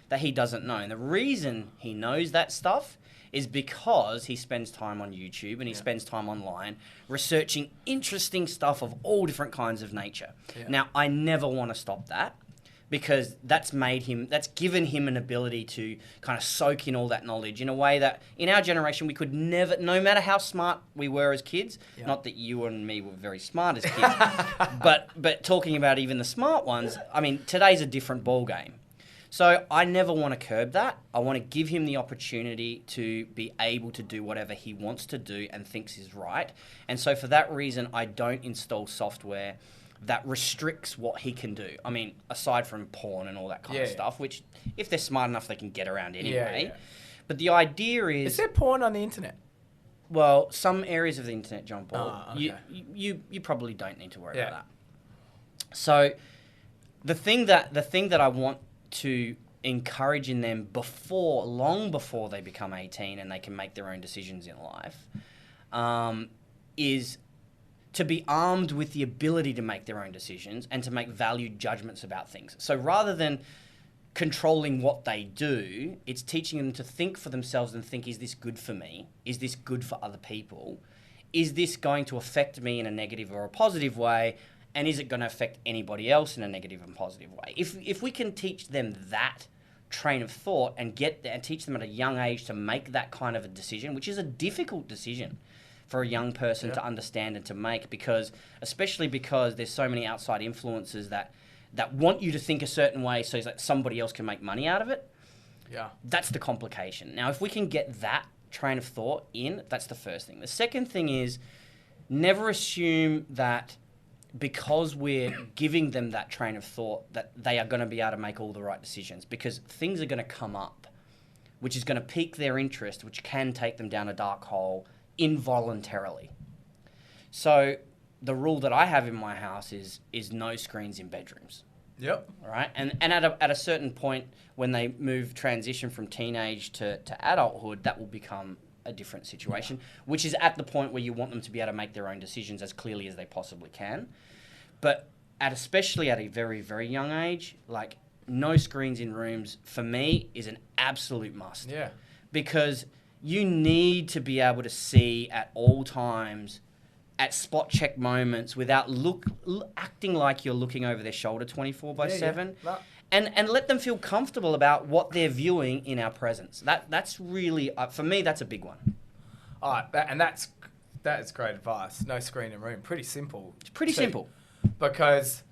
that he doesn't know. And the reason he knows that stuff is because he spends time on YouTube and he spends time online researching interesting stuff of all different kinds of nature. Yeah. Now, I never want to stop that because that's given him an ability to kind of soak in all that knowledge in a way that in our generation we could never, no matter how smart we were as kids, not that you and me were very smart as kids, but talking about even the smart ones, I mean, today's a different ball game. So I never want to curb that. I want to give him the opportunity to be able to do whatever he wants to do and thinks is right. And so for that reason, I don't install software that restricts what he can do. I mean, aside from porn and all that kind of stuff, which if they're smart enough, they can get around anyway. Yeah. But the idea is... Is there porn on the internet? Well, some areas of the internet, John Paul, okay. you probably don't need to worry about that. So the thing that I want to encourage in them long before they become 18 and they can make their own decisions in life, is to be armed with the ability to make their own decisions and to make valued judgments about things. So rather than controlling what they do, it's teaching them to think for themselves and think, is this good for me? Is this good for other people? Is this going to affect me in a negative or a positive way? And is it going to affect anybody else in a negative and positive way? If we can teach them that train of thought and teach them at a young age to make that kind of a decision, which is a difficult decision for a young person to understand and to make, especially because there's so many outside influences that want you to think a certain way so that somebody else can make money out of it. Yeah. That's the complication. Now, if we can get that train of thought in, that's the first thing. The second thing is never assume that because we're giving them that train of thought that they are going to be able to make all the right decisions, because things are going to come up, which is going to pique their interest, which can take them down a dark hole involuntarily. So the rule that I have in my house is no screens in bedrooms. Yep. All right. And at a certain point when they transition from teenage to adulthood, that will become a different situation, which is at the point where you want them to be able to make their own decisions as clearly as they possibly can. But especially at a very, very young age, like no screens in rooms for me is an absolute must. Yeah. Because you need to be able to see at all times, at spot check moments, without acting like you're looking over their shoulder 24/7. Yeah. No. And let them feel comfortable about what they're viewing in our presence. That's really, for me, that's a big one. All right, that is great advice. No screen in room. Pretty simple. It's pretty simple. Because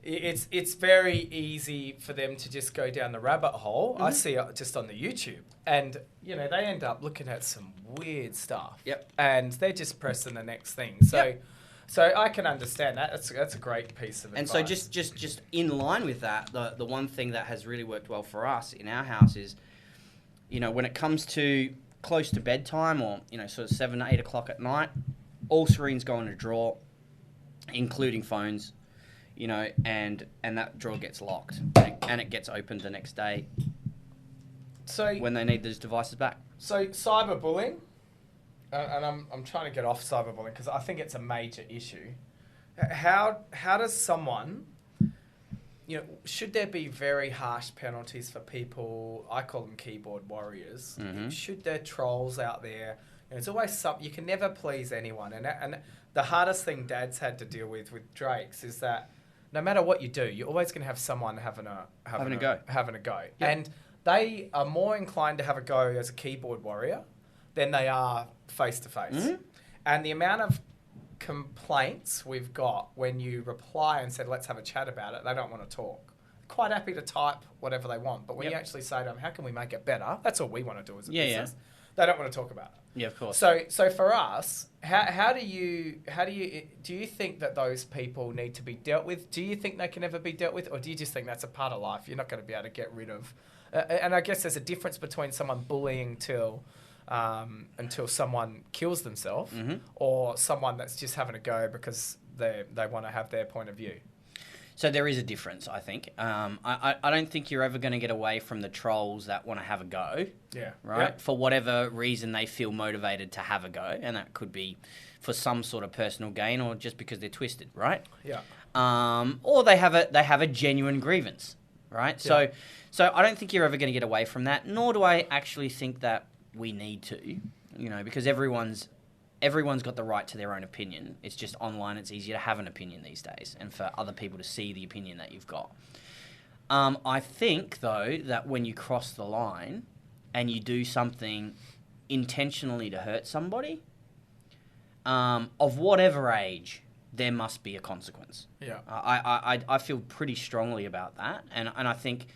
it's very easy for them to just go down the rabbit hole. I see it just on the YouTube. And, they end up looking at some weird stuff. Yep. And they're just pressing the next thing. So I can understand that. That's a great piece of advice. And so just in line with that, the one thing that has really worked well for us in our house is, when it comes to close to bedtime or, sort of 7 to 8 o'clock at night, all screens go in a drawer, including phones, and that drawer gets locked and it gets opened the next day when they need those devices back. So cyberbullying. And I'm trying to get off cyberbullying because I think it's a major issue. How does someone, should there be very harsh penalties for people? I call them keyboard warriors. Mm-hmm. Should there trolls out there? It's always something. You can never please anyone. And the hardest thing Dad's had to deal with Drake's is that no matter what you do, you're always going to have someone having a go. Yep. And they are more inclined to have a go as a keyboard warrior than they are face-to-face. Mm-hmm. And the amount of complaints we've got when you reply and said, let's have a chat about it, they don't want to talk. Quite happy to type whatever they want, but when you actually say to them, how can we make it better? That's all we want to do as a business. Yeah. They don't want to talk about it. Yeah, of course. So for us, how do you think that those people need to be dealt with? Do you think they can ever be dealt with, or do you just think that's a part of life? You're not going to be able to get rid of. And I guess there's a difference between someone bullying until someone kills themselves, mm-hmm. or someone that's just having a go because they want to have their point of view. So there is a difference, I think. I don't think you're ever going to get away from the trolls that want to have a go. Yeah. Right? Yep. For whatever reason they feel motivated to have a go. And that could be for some sort of personal gain or just because they're twisted, right? Yeah. Or they have a genuine grievance, right? Yeah. So I don't think you're ever going to get away from that, nor do I actually think that we need to, because everyone's got the right to their own opinion. It's just online, it's easier to have an opinion these days and for other people to see the opinion that you've got. I think, though, that when you cross the line and you do something intentionally to hurt somebody, of whatever age, there must be a consequence. Yeah. I feel pretty strongly about that. And I think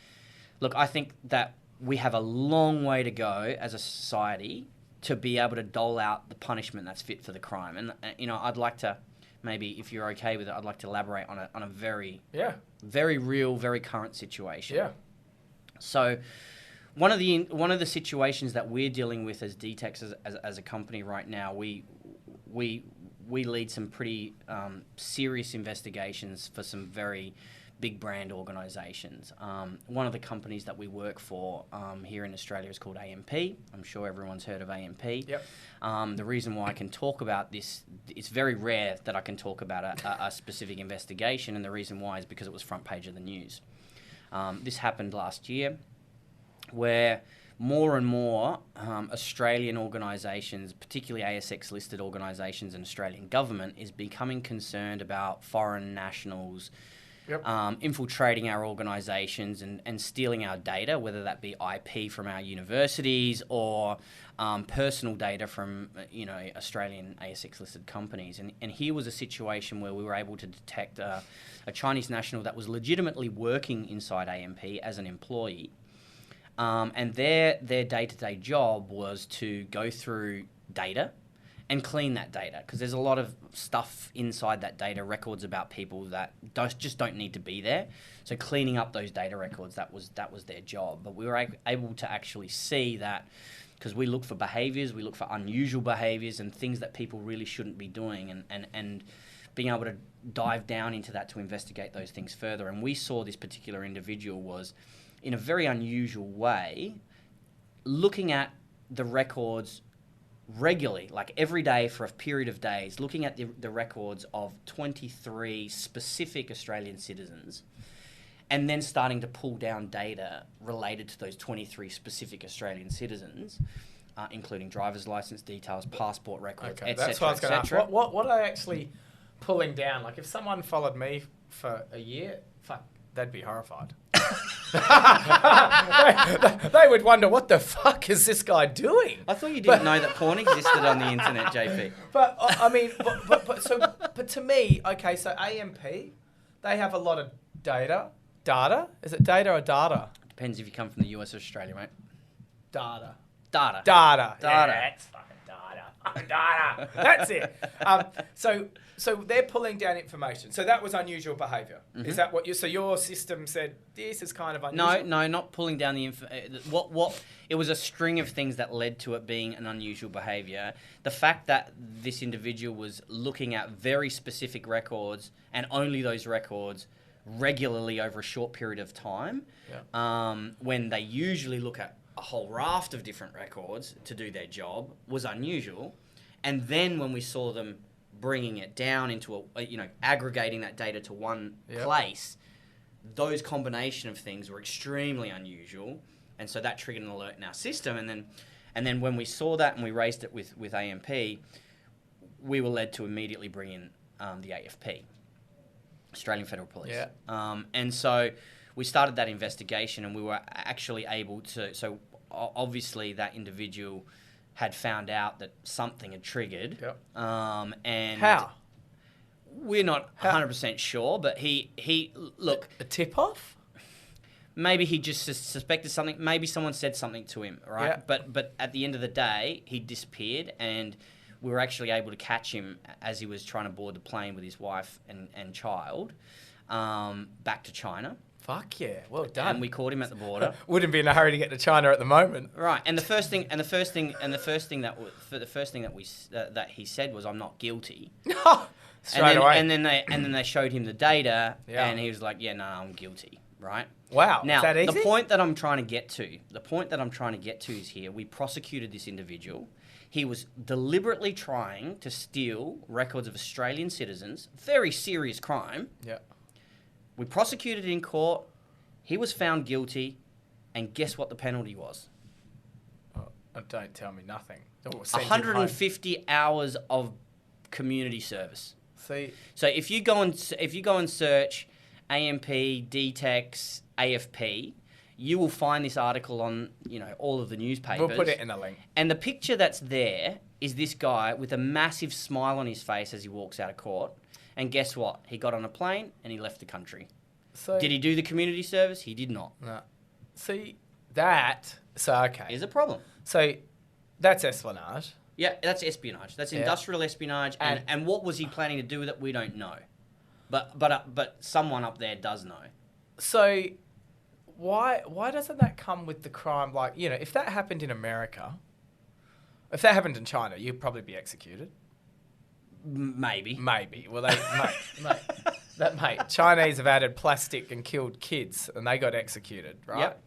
that we have a long way to go as a society to be able to dole out the punishment that's fit for the crime. And, I'd like to, maybe if you're okay with it, I'd like to elaborate on a very, very real, very current situation. Yeah. So one of the situations that we're dealing with as DTEX as a company right now, we lead some pretty serious investigations for some very big brand organisations. One of the companies that we work for here in Australia is called AMP. I'm sure everyone's heard of AMP. Yep. The reason why I can talk about this, it's very rare that I can talk about a specific investigation, and the reason why is because it was front page of the news. This happened last year, where more and more Australian organisations, particularly ASX-listed organisations and Australian government, is becoming concerned about foreign nationals infiltrating our organisations and stealing our data, whether that be IP from our universities or personal data from Australian ASX-listed companies. And here was a situation where we were able to detect a Chinese national that was legitimately working inside AMP as an employee. And their day-to-day job was to go through data and clean that data, because there's a lot of stuff inside that data, records about people that just don't need to be there. So cleaning up those data records, that was their job. But we were able to actually see that, because we look for behaviours, we look for unusual behaviours and things that people really shouldn't be doing, and being able to dive down into that to investigate those things further. And we saw this particular individual was, in a very unusual way, looking at the records regularly, like every day for a period of days, looking at the records of 23 specific Australian citizens, and then starting to pull down data related to those 23 specific Australian citizens, including driver's license details, passport records, Okay, etc. that's what I was going to ask. What are they actually pulling down? Like, if someone followed me for a year, fuck, they'd be horrified. they would wonder, what the fuck is this guy doing? I thought you didn't know that porn existed on the internet, JP. But I mean, but to me, okay, so AMP, they have a lot of data. Data? Is it data or data? Depends if you come from the US or Australia, mate. Data. Data. Data. Data. Yeah, that's fucking data. Data. That's it. So they're pulling down information. So that was unusual behaviour. Mm-hmm. Is that what so your system said, this is kind of unusual? No, not pulling down the what it was a string of things that led to it being an unusual behaviour. The fact that this individual was looking at very specific records, and only those records, regularly over a short period of time, when they usually look at a whole raft of different records to do their job, was unusual. And then when we saw them bringing it down into aggregating that data to one place, those combination of things were extremely unusual, and so that triggered an alert in our system. And then when we saw that and we raised it with AMP, we were led to immediately bring in the AFP, Australian Federal Police. And so we started that investigation, and we were actually able to. So obviously that individual had found out that something had triggered. And how? We're not 100% sure, but he look, a tip off? Maybe he just suspected something. Maybe someone said something to him, right? Yeah. But at the end of the day, he disappeared, and we were actually able to catch him as he was trying to board the plane with his wife and child back to China. Fuck yeah, well done. And we caught him at the border. Wouldn't be in a hurry to get to China at the moment. Right. And the first thing that he said was, "I'm not guilty." Straight away. And then they showed him the data, and he was like, "Yeah, no, I'm guilty." Right. Wow. Now, is that easy? the point that I'm trying to get to is here. We prosecuted this individual. He was deliberately trying to steal records of Australian citizens. Very serious crime. Yeah. We prosecuted it in court. He was found guilty, and guess what the penalty was? Oh, don't tell me nothing. 150 hours of community service. See. So if you go and search AMP, DTEX, AFP, you will find this article on all of the newspapers. We'll put it in a link. And the picture that's there is this guy with a massive smile on his face as he walks out of court. And guess what? He got on a plane and he left the country. So, did he do the community service? He did not. No. See, that... So, okay. Is a problem. So, that's espionage. Yeah, that's espionage. That's industrial espionage. And what was he planning to do with it? We don't know. But someone up there does know. So, why doesn't that come with the crime? Like, if that happened in America, if that happened in China, you'd probably be executed. Maybe. Well, mate, Chinese have added plastic and killed kids, and they got executed, right? Yep.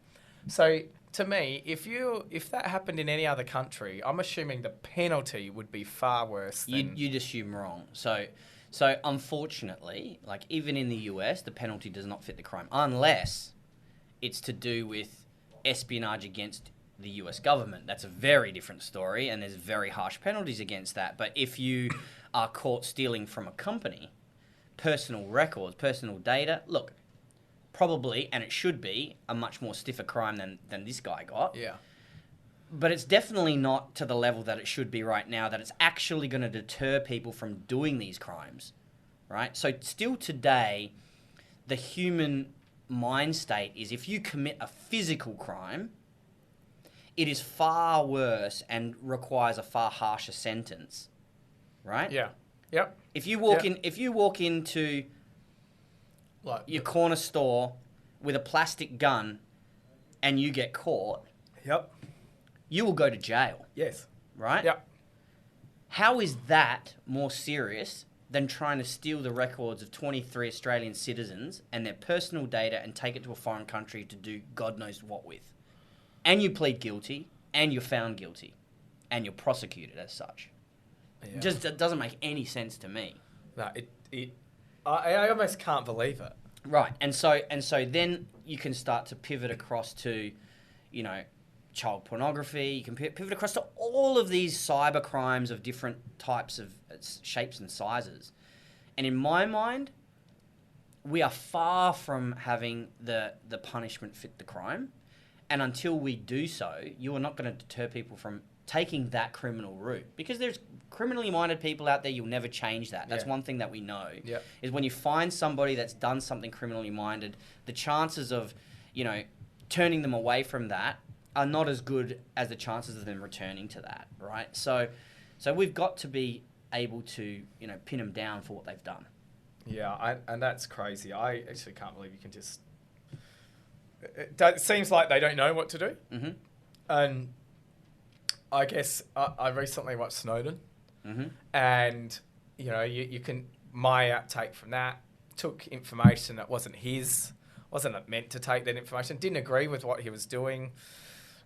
So, to me, if that happened in any other country, I'm assuming the penalty would be far worse than... You'd assume wrong. So unfortunately, like even in the US, the penalty does not fit the crime, unless it's to do with espionage against the US government. That's a very different story, and there's very harsh penalties against that. But if you are caught stealing from a company, personal records, personal data, look, probably, and it should be, a much more stiffer crime than this guy got. Yeah. But it's definitely not to the level that it should be right now, that it's actually going to deter people from doing these crimes, right? So still today, the human mind state is if you commit a physical crime, it is far worse and requires a far harsher sentence, right? Yeah. Yep. If you walk into Like your corner store with a plastic gun and you get caught, Yep. you will go to jail, Yes. right? Yep. How is that more serious than trying to steal the records of 23 Australian citizens and their personal data and take it to a foreign country to do God knows what with? And you plead guilty, and you're found guilty, and you're prosecuted as such. Yeah. Just it doesn't make any sense to me. No, I almost can't believe it. Right, and so then you can start to pivot across to, you know, child pornography. You can pivot across to all of these cyber crimes of different types of shapes and sizes. And in my mind, we are far from having the punishment fit the crime. And until we do so, you are not going to deter people from taking that criminal route. Because there's criminally minded people out there, you'll never change that. That's one thing that we know. Yep. Is when you find somebody that's done something criminally minded, the chances of, you know, turning them away from that are not as good as the chances of them returning to that, right? So we've got to be able to, you know, pin them down for what they've done. Yeah, and that's crazy. I actually can't believe you can just... It seems like they don't know what to do. Mm-hmm. And I guess I recently watched Snowden. Mm-hmm. And, you know, you can... My outtake from that took information that wasn't his, wasn't meant to take that information, didn't agree with what he was doing,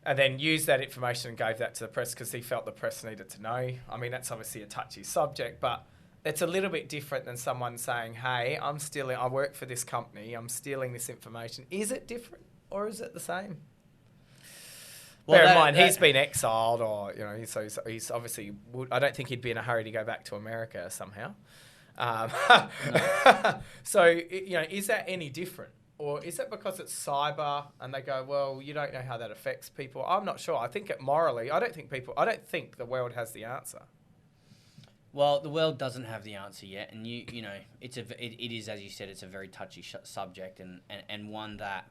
and then used that information and gave that to the press because he felt the press needed to know. I mean, that's obviously a touchy subject, but it's a little bit different than someone saying, hey, I work for this company, I'm stealing this information. Is it different or is it the same? Well, bear in mind, he's been exiled or, you know, so he's obviously, I don't think he'd be in a hurry to go back to America somehow. No. So, you know, is that any different? Or is it because it's cyber and they go, well, you don't know how that affects people? I'm not sure. I think morally, I don't think the world has the answer. Well, the world doesn't have the answer yet, and you know, it is, as you said, it's a very touchy subject and one that,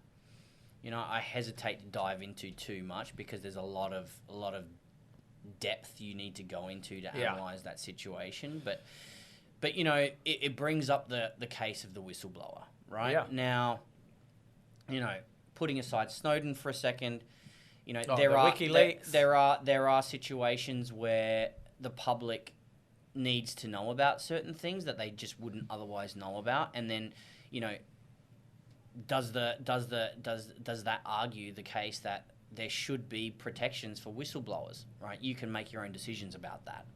you know, I hesitate to dive into too much because there's a lot of depth you need to go into to analyze that situation. But you know, it brings up the case of the whistleblower, right? Yeah. Now, you know, putting aside Snowden for a second, you know, WikiLeaks. there are situations where the public needs to know about certain things that they just wouldn't otherwise know about, and then, you know, does that argue the case that there should be protections for whistleblowers, right? You can make your own decisions about that.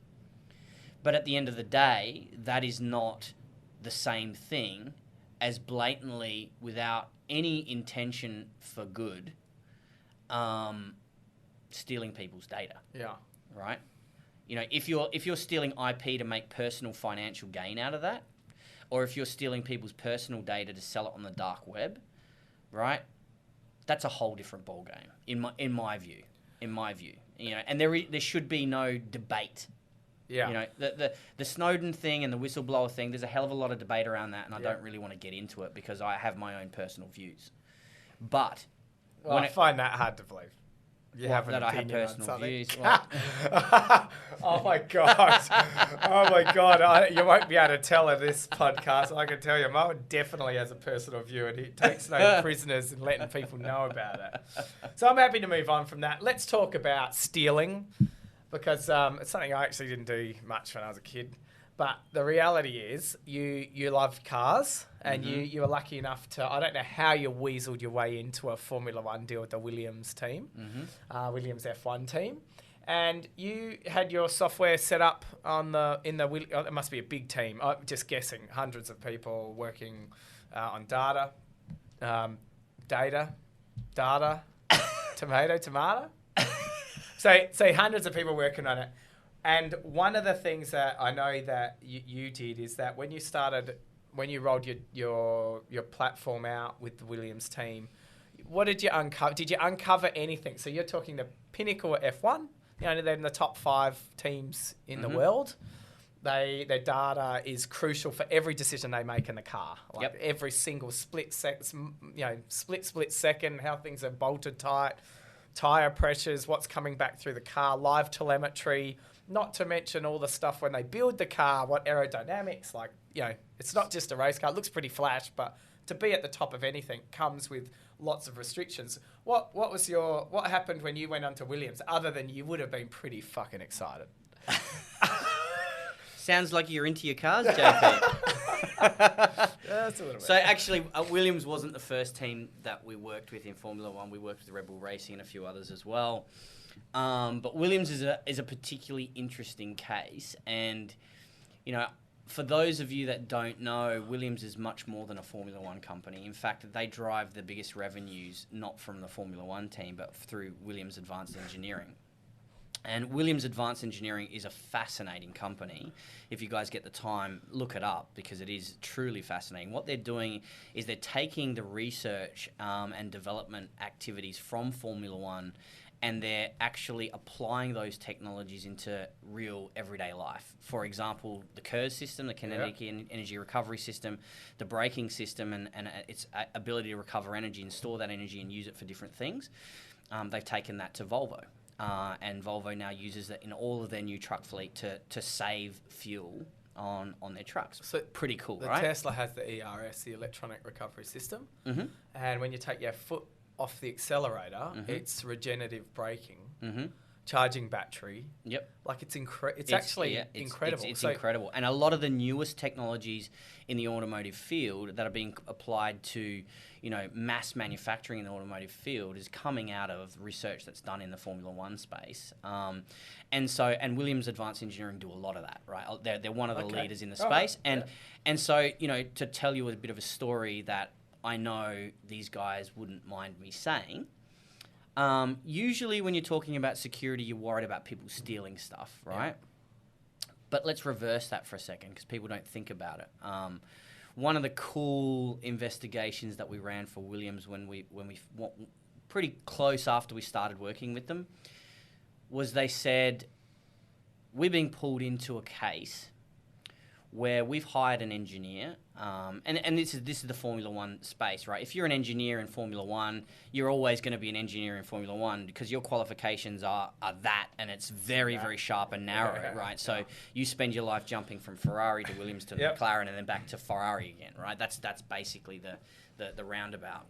But at the end of the day, that is not the same thing as blatantly, without any intention for good, stealing people's data. Yeah. Right? You know, if you're stealing IP to make personal financial gain out of that, or if you're stealing people's personal data to sell it on the dark web, right? That's a whole different ballgame, in my view. You know, and there should be no debate. Yeah. You know, the Snowden thing and the whistleblower thing, there's a hell of a lot of debate around that, and I don't really want to get into it because I have my own personal views. But I find that hard to believe. You have that I have personal views. Oh my god! Oh my god! You won't be able to tell in this podcast. I can tell you, Mo definitely has a personal view, and he takes no prisoners in letting people know about it. So I'm happy to move on from that. Let's talk about stealing, because it's something I actually didn't do much when I was a kid. But the reality is, you love cars, and you were lucky enough to, I don't know how you weaseled your way into a Formula One deal with the Williams team, Williams F1 team, and you had your software set up it must be a big team, I'm just guessing, hundreds of people working on data, tomato. So hundreds of people working on it. And one of the things that I know that you did is that when you rolled your platform out with the Williams team, what did you uncover? Did you uncover anything? So you're talking the pinnacle of F1, they're in the top 5 teams in the world. Their data is crucial for every decision they make in the car. Every single split second, how things are bolted tight, tyre pressures, what's coming back through the car, live telemetry, not to mention all the stuff when they build the car, what aerodynamics, it's not just a race car. It looks pretty flash, but to be at the top of anything comes with lots of restrictions. What happened when you went onto Williams, other than you would have been pretty fucking excited? Sounds like you're into your cars, JP. That's a little bit. So actually, Williams wasn't the first team that we worked with in Formula One. We worked with Red Bull Racing and a few others as well. But Williams is a particularly interesting case. And, for those of you that don't know, Williams is much more than a Formula One company. In fact, they drive the biggest revenues not from the Formula One team, but through Williams Advanced Engineering. And Williams Advanced Engineering is a fascinating company. If you guys get the time, look it up because it is truly fascinating. What they're doing is they're taking the research and development activities from Formula One and they're actually applying those technologies into real everyday life. For example, the KERS system, the kinetic energy recovery system, the braking system and its ability to recover energy and store that energy and use it for different things. They've taken that to Volvo. And Volvo now uses it in all of their new truck fleet to save fuel on their trucks. So pretty cool, right? Tesla has the ERS, the electronic recovery system. Mm-hmm. And when you take your foot off the accelerator, it's regenerative braking, charging battery. Yep. It's actually incredible. It's incredible. And a lot of the newest technologies in the automotive field that are being applied to, mass manufacturing in the automotive field is coming out of research that's done in the Formula One space. And Williams Advanced Engineering do a lot of that, right? They're one of the leaders in the space. Right. And so, to tell you a bit of a story that I know these guys wouldn't mind me saying, usually when you're talking about security, you're worried about people stealing stuff, right? Yeah. But let's reverse that for a second because people don't think about it. One of the cool investigations that we ran for Williams when we pretty close after we started working with them was they said, we're being pulled into a case where we've hired an engineer, and this is the Formula One space, right? If you're an engineer in Formula One, you're always going to be an engineer in Formula One because your qualifications are that, and it's very, very sharp and narrow, right? So you spend your life jumping from Ferrari to Williams to McLaren and then back to Ferrari again, right? That's basically the roundabout.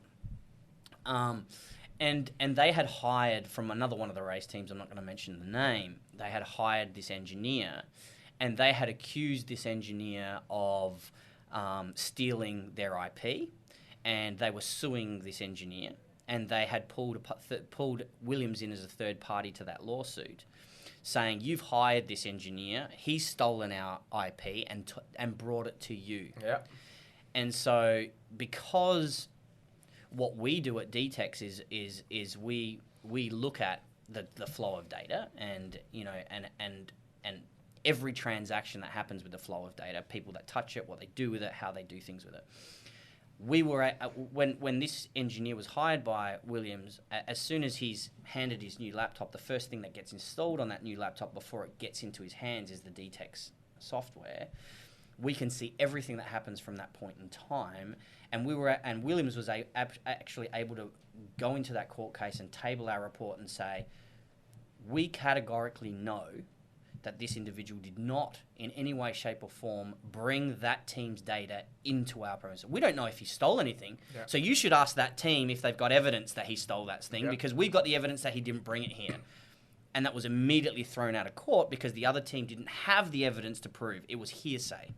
And they had hired from another one of the race teams, I'm not going to mention the name, they had hired this engineer. And they had accused this engineer of stealing their IP, and they were suing this engineer, and they had pulled Williams in as a third party to that lawsuit, saying, you've hired this engineer, he's stolen our IP and brought it to you. Yeah. And so because what we do at DTEX is we look at the flow of data and every transaction that happens with the flow of data, people that touch it, what they do with it, how they do things with it. We were when this engineer was hired by Williams, as soon as he's handed his new laptop, the first thing that gets installed on that new laptop before it gets into his hands is the DTEX software. We can see everything that happens from that point in time, and Williams was actually able to go into that court case and table our report and say, we categorically know that this individual did not in any way, shape or form bring that team's data into our premises. We don't know if he stole anything. Yeah. So you should ask that team if they've got evidence that he stole that thing because we've got the evidence that he didn't bring it here. And that was immediately thrown out of court because the other team didn't have the evidence to prove. It was hearsay.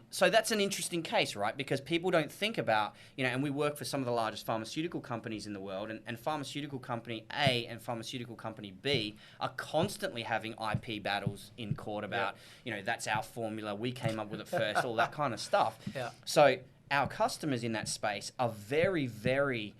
So that's an interesting case, right? Because people don't think about, and we work for some of the largest pharmaceutical companies in the world, and pharmaceutical company A and pharmaceutical company B are constantly having IP battles in court about, that's our formula, we came up with it first, all that kind of stuff. Yeah. So our customers in that space are very, very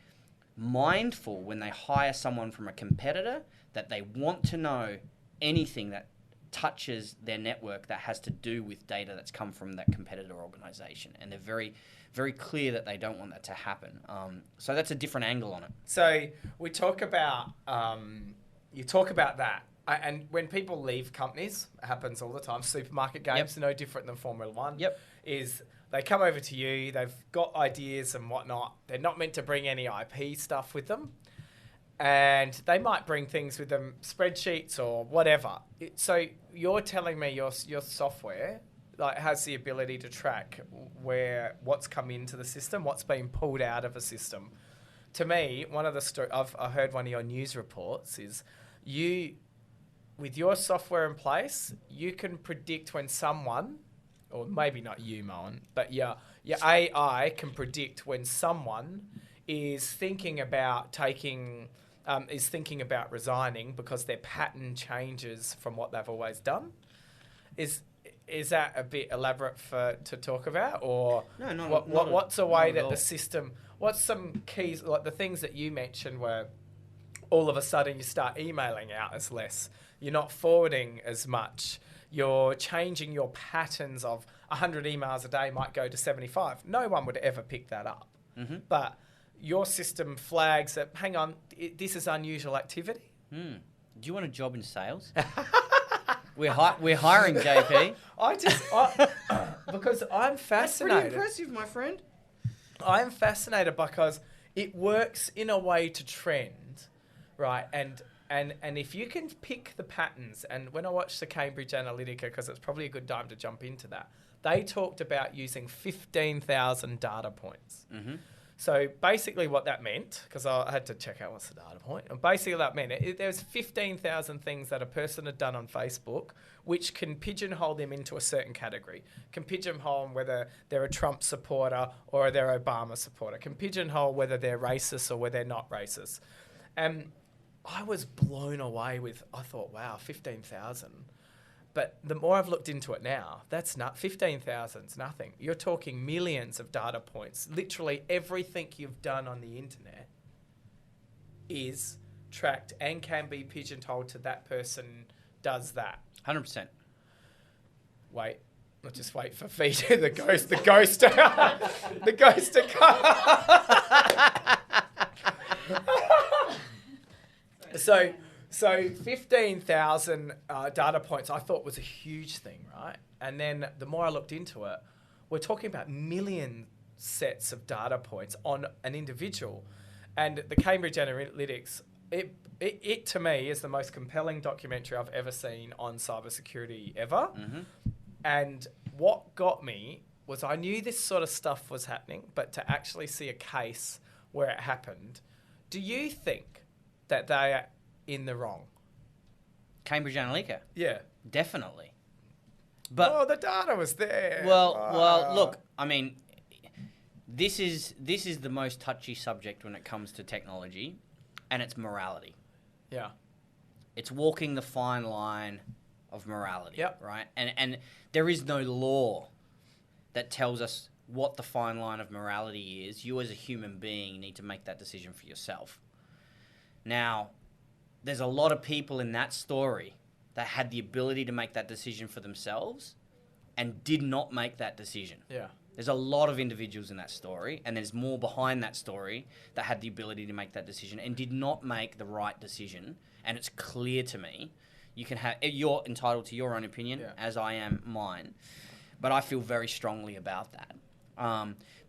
mindful when they hire someone from a competitor that they want to know anything that touches their network that has to do with data that's come from that competitor organization. And they're very, very clear that they don't want that to happen. So that's a different angle on it. So we talk about, you talk about that. And when people leave companies, it happens all the time. Supermarket games are no different than Formula One. Is they come over to you, they've got ideas and whatnot. They're not meant to bring any IP stuff with them. And they might bring things with them, spreadsheets or whatever. So you're telling me your software like has the ability to track what's come into the system, what's been pulled out of a system. To me, one of the I heard one of your news reports is you, with your software in place, you can predict when someone, or maybe not you, Moen, but your AI can predict when someone is thinking about resigning because their pattern changes from what they've always done. Is that a bit elaborate to talk about, or no? What's a way that the system? What's some keys, like the things that you mentioned, where all of a sudden you start emailing out as less, you're not forwarding as much, you're changing your patterns of 100 emails a day might go to 75. No one would ever pick that up, but your system flags that. Hang on, this is unusual activity. Do you want a job in sales? We're hiring, JP. Because I'm fascinated. That's pretty impressive, my friend. I'm fascinated because it works in a way to trend, right? And if you can pick the patterns, and when I watched the Cambridge Analytica, because it's probably a good time to jump into that, they talked about using 15,000 data points. So basically what that meant, because I had to check out what's the data point, and basically that meant there's 15,000 things that a person had done on Facebook which can pigeonhole them into a certain category. Can pigeonhole whether they're a Trump supporter or they're Obama supporter. Can pigeonhole whether they're racist or whether they're not racist. And I was blown away with, I thought, wow, 15,000. But the more I've looked into it now, that's not 15,000's nothing. You're talking millions of data points. Literally everything you've done on the internet is tracked and can be pigeonholed to that person does that. 100%. Wait, I'll just wait for Vito, the ghost to come. So 15,000 data points I thought was a huge thing, right? And then the more I looked into it, we're talking about million sets of data points on an individual. And the Cambridge Analytics, it to me is the most compelling documentary I've ever seen on cybersecurity ever. And what got me was I knew this sort of stuff was happening, but to actually see a case where it happened, do you think that they are in the wrong? Cambridge Analytica? Yeah. Definitely. But the data was there. Well, look, I mean, this is the most touchy subject when it comes to technology, and it's morality. Yeah. It's walking the fine line of morality, Yep. right? And there is no law that tells us what the fine line of morality is. You as a human being need to make that decision for yourself. Now, there's a lot of people in that story that had the ability to make that decision for themselves and did not make that decision. Yeah. There's a lot of individuals in that story, and there's more behind that story that had the ability to make that decision and did not make the right decision. And it's clear to me, you're entitled to your own opinion, as I am mine, but I feel very strongly about that.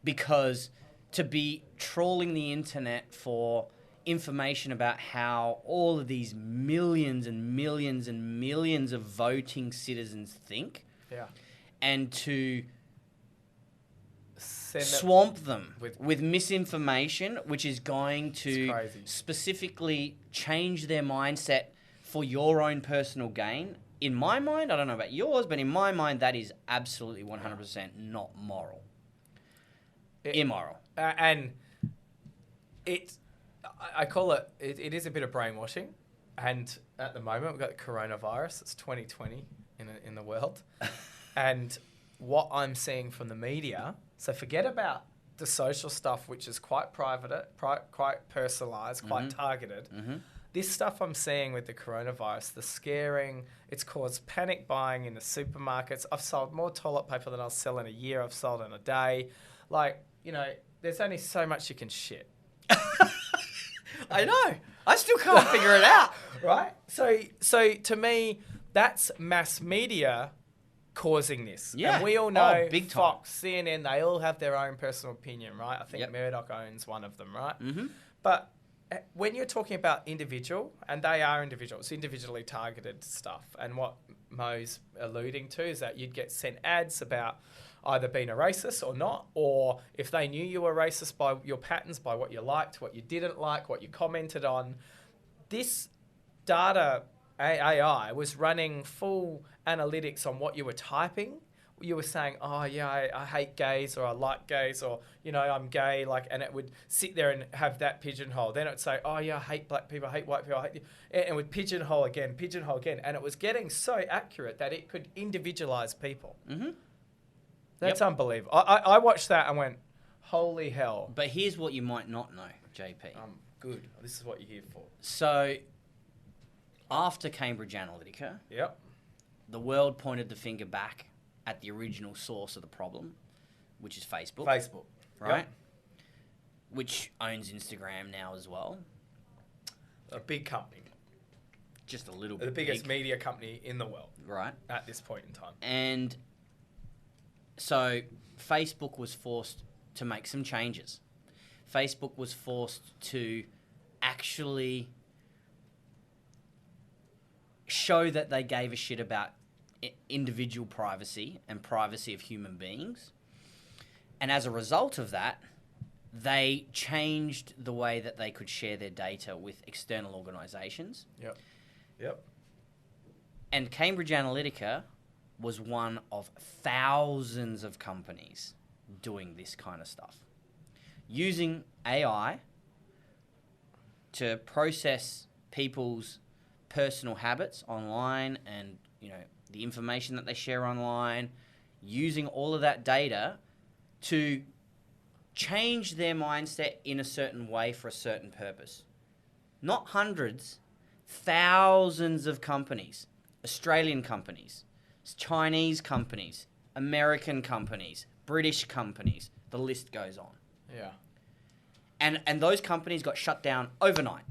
Because to be trawling the internet for information about how all of these millions and millions and millions of voting citizens think, and to swamp them with misinformation, which is going to specifically change their mindset for your own personal gain. In my mind, I don't know about yours, but in my mind, that is absolutely 100% not moral. Immoral. And I call it is a bit of brainwashing. And at the moment, we've got the coronavirus. It's 2020 in the world. And what I'm seeing from the media, so forget about the social stuff, which is quite private, quite personalised, quite targeted. This stuff I'm seeing with the coronavirus, the scaring, it's caused panic buying in the supermarkets. I've sold more toilet paper than I'll sell in a year. I've sold in a day. Like, you know, there's only so much you can shit. I know. I still can't figure it out. Right? So to me, that's mass media causing this. Yeah. And we all know big time. Fox, CNN, they all have their own personal opinion, right? I think Murdoch owns one of them, right? But when you're talking about individual, and they are individuals, individually targeted stuff, and what Mo's alluding to is that you'd get sent ads about either being a racist or not, or if they knew you were racist by your patterns, by what you liked, what you didn't like, what you commented on. This data AI was running full analytics on what you were typing. You were saying, oh, yeah, I hate gays, or I like gays, or, you know, I'm gay, like, and it would sit there and have that pigeonhole. Then it would say, oh, yeah, I hate black people, I hate white people, I hate you. And it would pigeonhole again. And it was getting so accurate that it could individualize people. That's unbelievable. I watched that and went, holy hell. But here's what you might not know, JP. Good. This is what you're here for. So, after Cambridge Analytica, the world pointed the finger back at the original source of the problem, which is Facebook. Right? Which owns Instagram now as well. A big company. Just a little bit The biggest big. media company in the world. Right. At this point in time. And so Facebook was forced to make some changes. Facebook was forced to actually show that they gave a shit about individual privacy and privacy of human beings. And as a result of that, they changed the way that they could share their data with external organizations. And Cambridge Analytica was one of thousands of companies doing this kind of stuff. Using AI to process people's personal habits online and, you know, the information that they share online, using all of that data to change their mindset in a certain way for a certain purpose. Not hundreds, thousands of companies, Australian companies, Chinese companies, American companies, British companies, the list goes on. And those companies got shut down overnight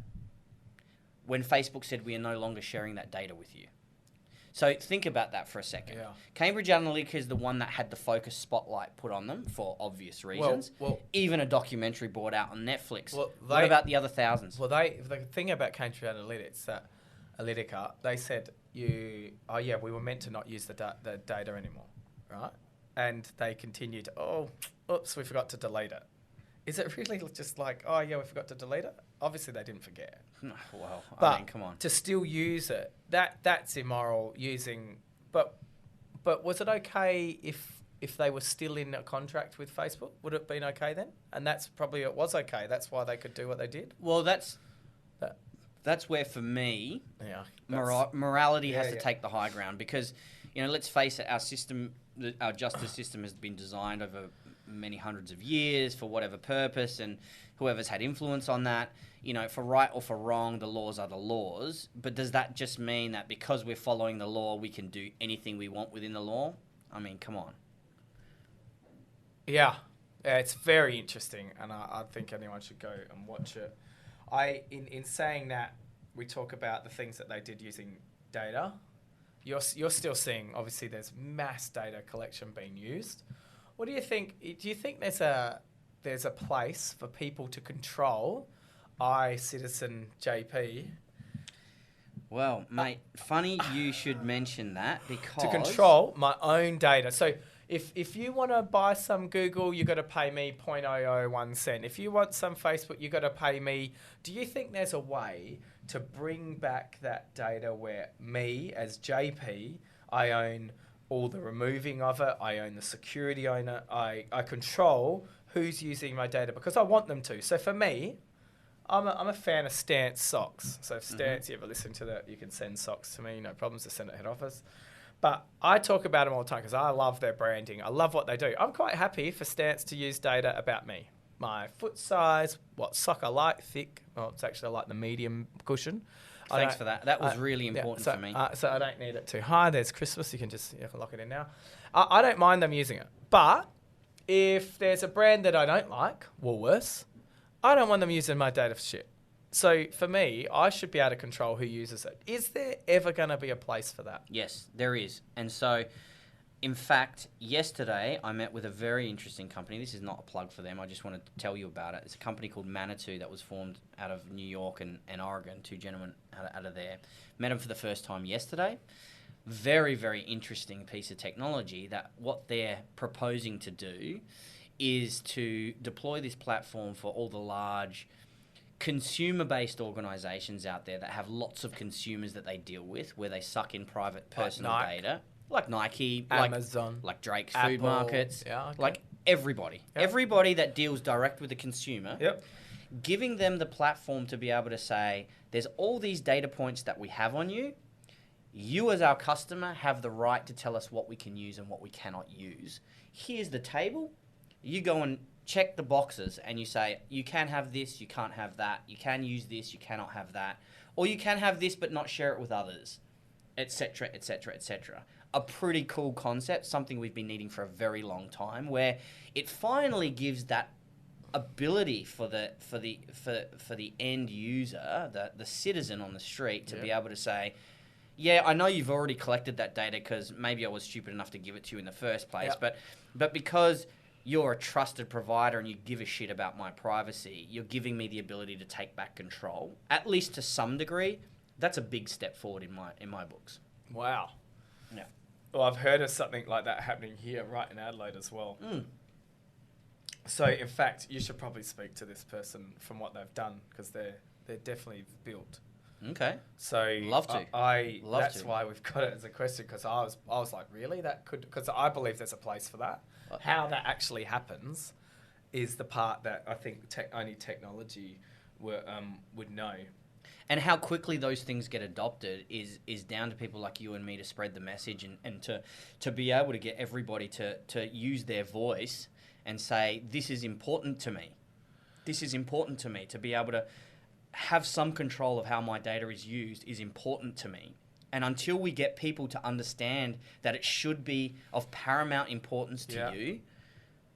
when Facebook said we are no longer sharing that data with you. So think about that for a second. Cambridge Analytica is the one that had the focus spotlight put on them for obvious reasons. Well, even a documentary brought out on Netflix. What about the other thousands? Well, the thing about Cambridge Analytica, they said we were meant to not use the data anymore, right? And they continued, we forgot to delete it. Is it really just like, we forgot to delete it? Obviously, they didn't forget. Well, but I mean, come on. To still use it, that's immoral using... But was it okay if they were still in a contract with Facebook? Would it have been okay then? And it was okay. That's why they could do what they did? Well, that's where, for me, morality has to take the high ground because, you know, let's face it, our justice system has been designed over many hundreds of years for whatever purpose, and whoever's had influence on that, you know, for right or for wrong, the laws are the laws. But does that just mean that because we're following the law, we can do anything we want within the law? I mean, come on. Yeah, it's very interesting, and I think anyone should go and watch it. In saying that, we talk about the things that they did using data. You're still seeing, obviously, there's mass data collection being used. What do you think? Do you think there's a place for people to control citizen JP? Well, mate, funny you should mention that because... To control my own data. So if you want to buy some Google, you got to pay me 0.001 cent. If you want some Facebook, you got to pay me. Do you think there's a way to bring back that data where me as JP, I own all the removing of it, I own the security owner, I control who's using my data because I want them to. So for me, I'm a fan of Stance socks. So if Stance, you ever listen to that, you can send socks to me, no problems, to send at head office. But I talk about them all the time because I love their branding. I love what they do. I'm quite happy for Stance to use data about me. My foot size, what sock I like, thick. Well, it's actually I like the medium cushion. Thanks for that. That was really important for me. So I don't need it too high. There's Christmas. You can just lock it in now. I don't mind them using it. But if there's a brand that I don't like, Woolworths, I don't want them using my data for shit. So for me, I should be able to control who uses it. Is there ever going to be a place for that? Yes, there is. And so, in fact, yesterday I met with a very interesting company. This is not a plug for them. I just wanted to tell you about it. It's a company called Manitou that was formed out of New York and Oregon, two gentlemen out of there. Met them for the first time yesterday. Very, very interesting piece of technology that what they're proposing to do is to deploy this platform for all the large consumer-based organisations out there that have lots of consumers that they deal with, where they suck in private personal data, like Nike, Amazon, like Drake's Apple, Food Markets, okay. like everybody. Yep. Everybody that deals direct with the consumer, Yep. giving them the platform to be able to say, there's all these data points that we have on you. You as our customer have the right to tell us what we can use and what we cannot use. Here's the table. You go and check the boxes and you say, you can have this, you can't have that. You can use this, you cannot have that. Or you can have this but not share it with others, etc., etc., etc. A pretty cool concept, something we've been needing for a very long time, where it finally gives that ability for the end user, the citizen on the street, to be able to say, yeah, I know you've already collected that data because maybe I was stupid enough to give it to you in the first place, but because you're a trusted provider and you give a shit about my privacy, you're giving me the ability to take back control, at least to some degree. That's a big step forward in my books. Wow. Yeah. Well, I've heard of something like that happening here, right in Adelaide as well. Mm. So, in fact, you should probably speak to this person from what they've done because they're definitely built. Okay. So Love to. That's why we've got it as a question because I was like, really? That could, because I believe there's a place for that. How that actually happens is the part that I think only technology would know. And how quickly those things get adopted is down to people like you and me to spread the message and to be able to get everybody to use their voice and say, this is important to me. This is important to me. To be able to have some control of how my data is used is important to me. And until we get people to understand that it should be of paramount importance to you,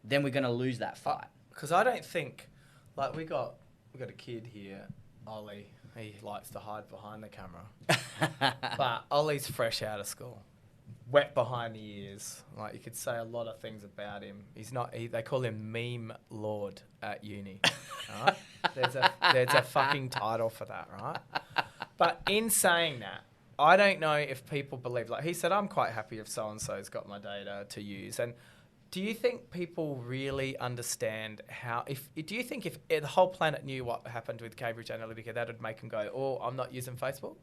then we're going to lose that fight. Because I don't think, like we got a kid here, Ollie. He likes to hide behind the camera. But Ollie's fresh out of school. Wet behind the ears. Like, you could say a lot of things about him. He's not. They call him Meme Lord at uni. Right? There's a fucking title for that, right? But in saying that, I don't know if people believe. Like he said, I'm quite happy if so and so's got my data to use. And do you think people really understand how? Do you think if the whole planet knew what happened with Cambridge Analytica, that would make them go, "Oh, I'm not using Facebook"?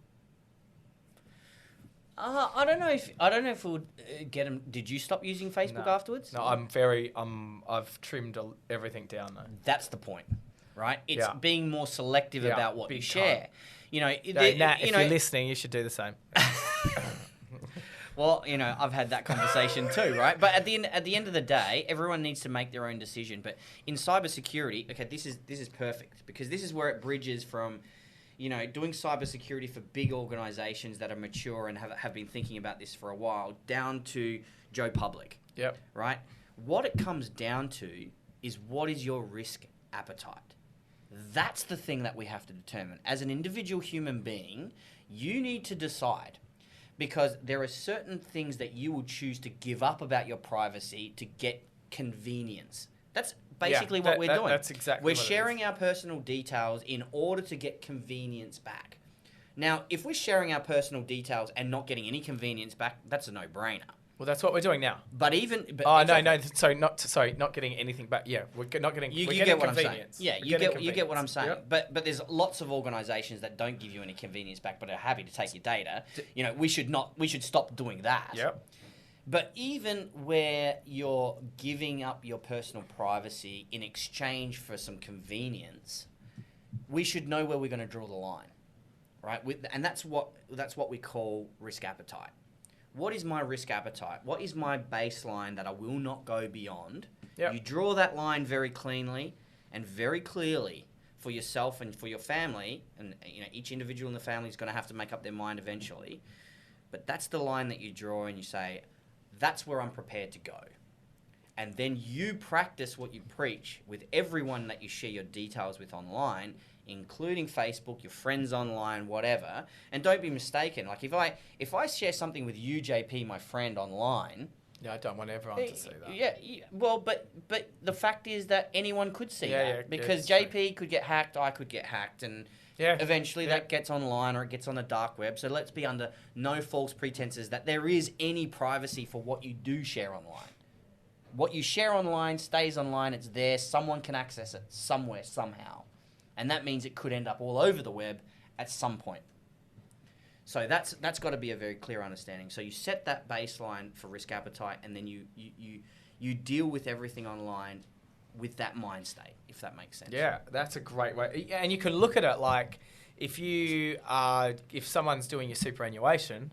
I don't know if it would get them. Did you stop using Facebook afterwards? No, I've trimmed everything down though. That's the point, right? It's being more selective about what you share. You know, Nat, if you're listening, you should do the same. Well, you know, I've had that conversation too, right? But at the end of the day, everyone needs to make their own decision. But in cybersecurity, okay, this is perfect because this is where it bridges from, you know, doing cybersecurity for big organizations that are mature and have been thinking about this for a while, down to Joe Public. Yep. Right? What it comes down to is what is your risk appetite? That's the thing that we have to determine. As an individual human being, you need to decide, because there are certain things that you will choose to give up about your privacy to get convenience. That's basically what we're doing. That's exactly We're sharing our personal details in order to get convenience back. Now, if we're sharing our personal details and not getting any convenience back, that's a no-brainer. Well, that's what we're doing now. Not getting anything back. Yeah, we're not getting. You we're get getting what I'm saying. convenience. Yeah, you get what I'm saying. Yep. But there's lots of organisations that don't give you any convenience back, but are happy to take your data. You know, we should stop doing that. Yep. But even where you're giving up your personal privacy in exchange for some convenience, we should know where we're going to draw the line, right? And that's what we call risk appetite. what is my risk appetite? What is my baseline that I will not go beyond? Yep. You draw that line very cleanly and very clearly for yourself and for your family, and each individual in the family is going to have to make up their mind eventually. But that's the line that you draw, and you say, that's where I'm prepared to go. And then you practice what you preach with everyone that you share your details with online, including Facebook, your friends online, whatever. And don't be mistaken. Like if I share something with you, JP, my friend, online. Yeah, I don't want everyone to see that. Yeah. Well, but the fact is that anyone could see that because JP could get hacked, I could get hacked, and eventually that gets online or it gets on the dark web. So let's be under no false pretenses that there is any privacy for what you do share online. What you share online stays online. It's there. Someone can access it somewhere, somehow. And that means it could end up all over the web at some point. So that's got to be a very clear understanding. So you set that baseline for risk appetite, and then you deal with everything online with that mind state, if that makes sense. Yeah, that's a great way. And you can look at it like if someone's doing your superannuation,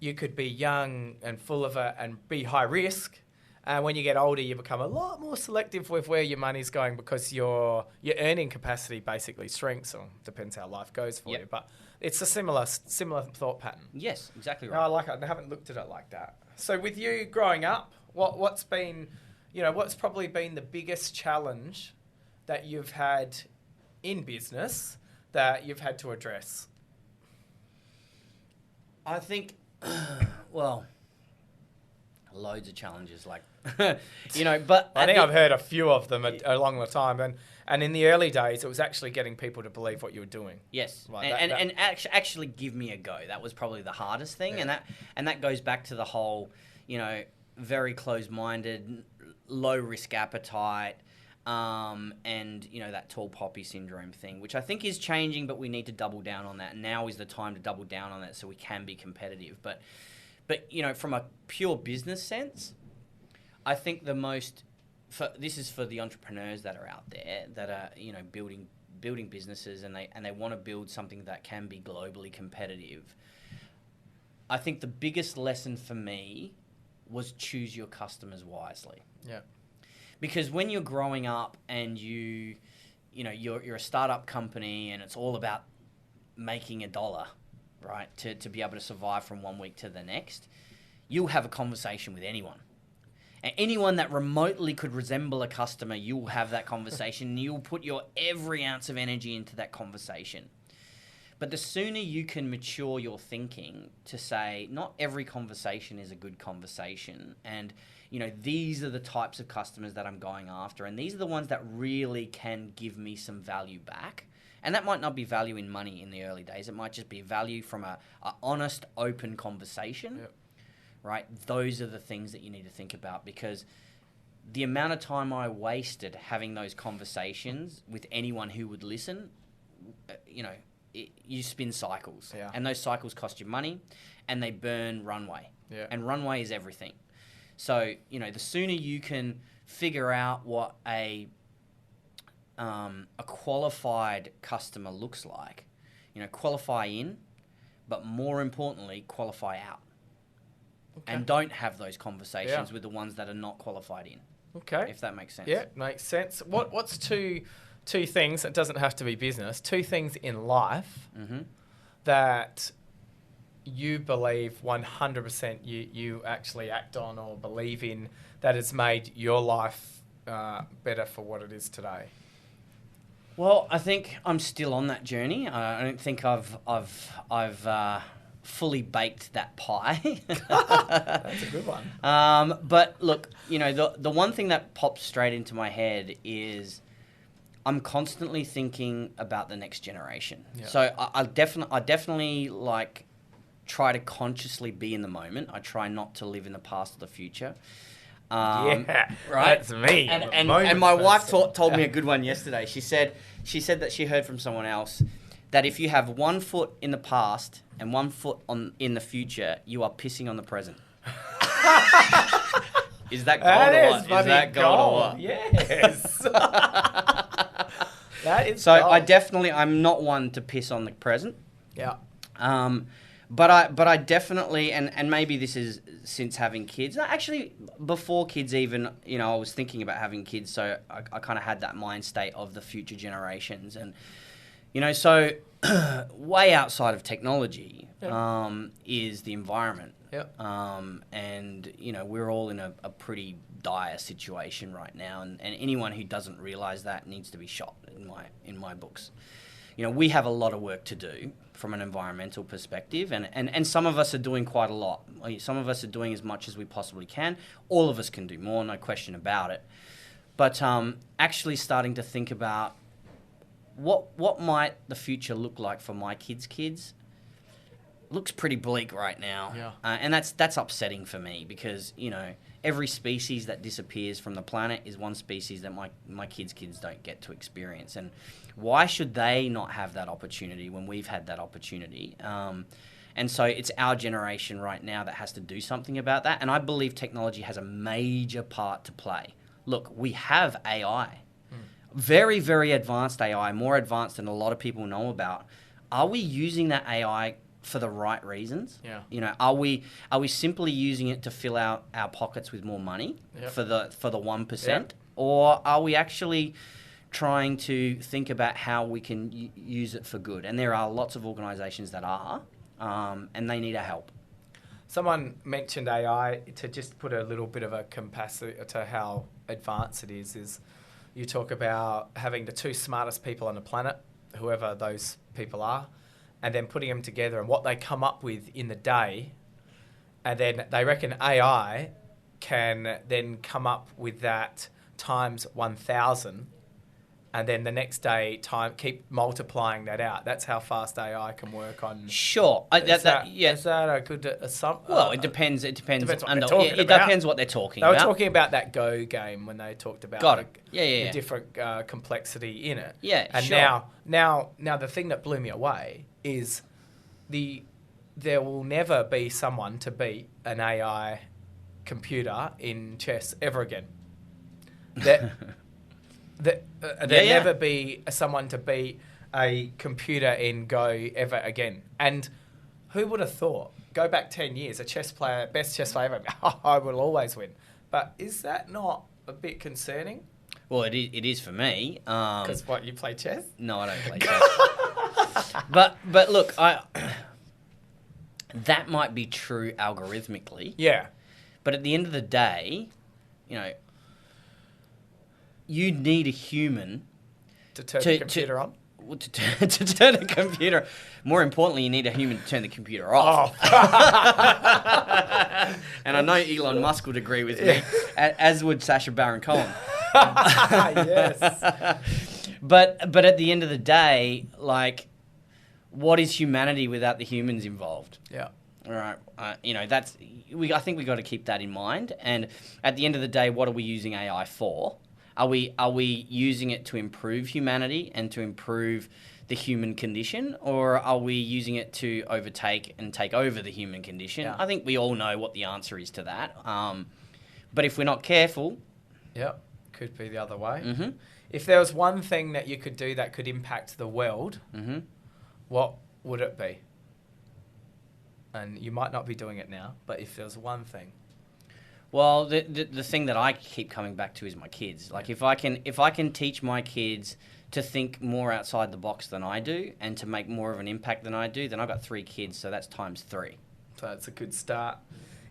you could be young and full of it and be high risk. And when you get older, you become a lot more selective with where your money's going because your earning capacity basically shrinks, or depends how life goes for you. But it's a similar thought pattern. Yes, exactly right. No, I like it. I haven't looked at it like that. So with you growing up, what's probably been the biggest challenge that you've had in business that you've had to address? I think, well, loads of challenges, but I think I've heard a few of them along the time, and in the early days, it was actually getting people to believe what you were doing. Yes, and actually give me a go. That was probably the hardest thing, and that goes back to the whole, very closed-minded, low risk appetite, and that tall poppy syndrome thing, which I think is changing, but we need to double down on that. Now is the time to double down on that so we can be competitive, But from a pure business sense, I think this is for the entrepreneurs that are out there that are building businesses and they want to build something that can be globally competitive. I think the biggest lesson for me was choose your customers wisely. Yeah. Because when you're growing up and you're a startup company and it's all about making $1, right, to be able to survive from one week to the next, you'll have a conversation with anyone. And anyone that remotely could resemble a customer, you'll have that conversation. You'll put your every ounce of energy into that conversation. But the sooner you can mature your thinking to say, not every conversation is a good conversation. And, these are the types of customers that I'm going after. And these are the ones that really can give me some value back. And that might not be value in money in the early days. It might just be value from a honest, open conversation. Yep. Right? Those are the things that you need to think about, because the amount of time I wasted having those conversations with anyone who would listen, you spin cycles. Yeah. And those cycles cost you money and they burn runway. Yeah. And runway is everything. So, the sooner you can figure out what a qualified customer looks like, qualify in, but more importantly, qualify out. Okay. And don't have those conversations with the ones that are not qualified in. Okay. If that makes sense. Yeah, makes sense. What's two things, it doesn't have to be business, two things in life that you believe 100% you actually act on or believe in that has made your life better for what it is today? Well, I think I'm still on that journey. I don't think I've fully baked that pie. That's a good one. But look, the one thing that pops straight into my head is I'm constantly thinking about the next generation. Yeah. So I definitely try to consciously be in the moment. I try not to live in the past or the future. Right? That's me. And my wife told me a good one yesterday. She said that she heard from someone else that if you have 1 foot in the past and 1 foot in the future, you are pissing on the present. Is that gold or what? Is that gold or what? Yes. That is so gold. I'm not one to piss on the present. Yeah. But I definitely, and maybe this is since having kids. No, actually, before kids even, I was thinking about having kids, so I kind of had that mind state of the future generations. And, so way outside of technology is the environment. Yep. And, we're all in a pretty dire situation right now. And anyone who doesn't realise that needs to be shot in my books. We have a lot of work to do from an environmental perspective, and some of us are doing quite a lot. Some of us are doing as much as we possibly can. All of us can do more, no question about it. But actually starting to think about what might the future look like for my kids looks pretty bleak right now. Yeah. And that's upsetting for me because, every species that disappears from the planet is one species that my kids' don't get to experience. And why should they not have that opportunity when we've had that opportunity? And so it's our generation right now that has to do something about that. And I believe technology has a major part to play. Look, we have AI. Very, very advanced AI, more advanced than a lot of people know about. Are we using that AI for the right reasons? Yeah. Are we simply using it to fill out our pockets with more money for the 1%? Yep. Or are we actually trying to think about how we can use it for good? And there are lots of organisations that are, and they need our help. Someone mentioned AI, to just put a little bit of a capacity to how advanced it is you talk about having the two smartest people on the planet, whoever those people are, and then putting them together and what they come up with in the day. And then they reckon AI can then come up with that times 1,000. And then the next day, keep multiplying that out. That's how fast AI can work on. Sure, Is that a good assumption? Well, it depends. It depends. Depends what on they're the- talking it about. depends what they're talking They were about. talking about that Go game when they talked about Got it. Yeah. the different complexity in it. Yeah, and sure. now the thing that blew me away is there will never be someone to beat an AI computer in chess ever again. There'll never be someone to beat a computer in Go ever again. And who would have thought? Go back 10 years, a chess player, best chess player ever, I will always win. But is that not a bit concerning? Well, it is for me. Because you play chess? No, I don't play chess. but look, that might be true algorithmically. Yeah. But at the end of the day, you need a human To turn the computer on? To turn the computer. More importantly, you need a human to turn the computer off. And I know Elon Musk would agree with me, as would Sacha Baron Cohen. Yes. But at the end of the day, what is humanity without the humans involved? Yeah. All right. I think we got to keep that in mind. And at the end of the day, what are we using AI for? Are we using it to improve humanity and to improve the human condition, or are we using it to overtake and take over the human condition? Yeah. I think we all know what the answer is to that. But if we're not careful, could be the other way. Mm-hmm. If there was one thing that you could do that could impact the world, what would it be? And you might not be doing it now, but if there was one thing. Well, the thing that I keep coming back to is my kids. If I can teach my kids to think more outside the box than I do and to make more of an impact than I do, then I've got 3 kids, so that's times 3. So that's a good start.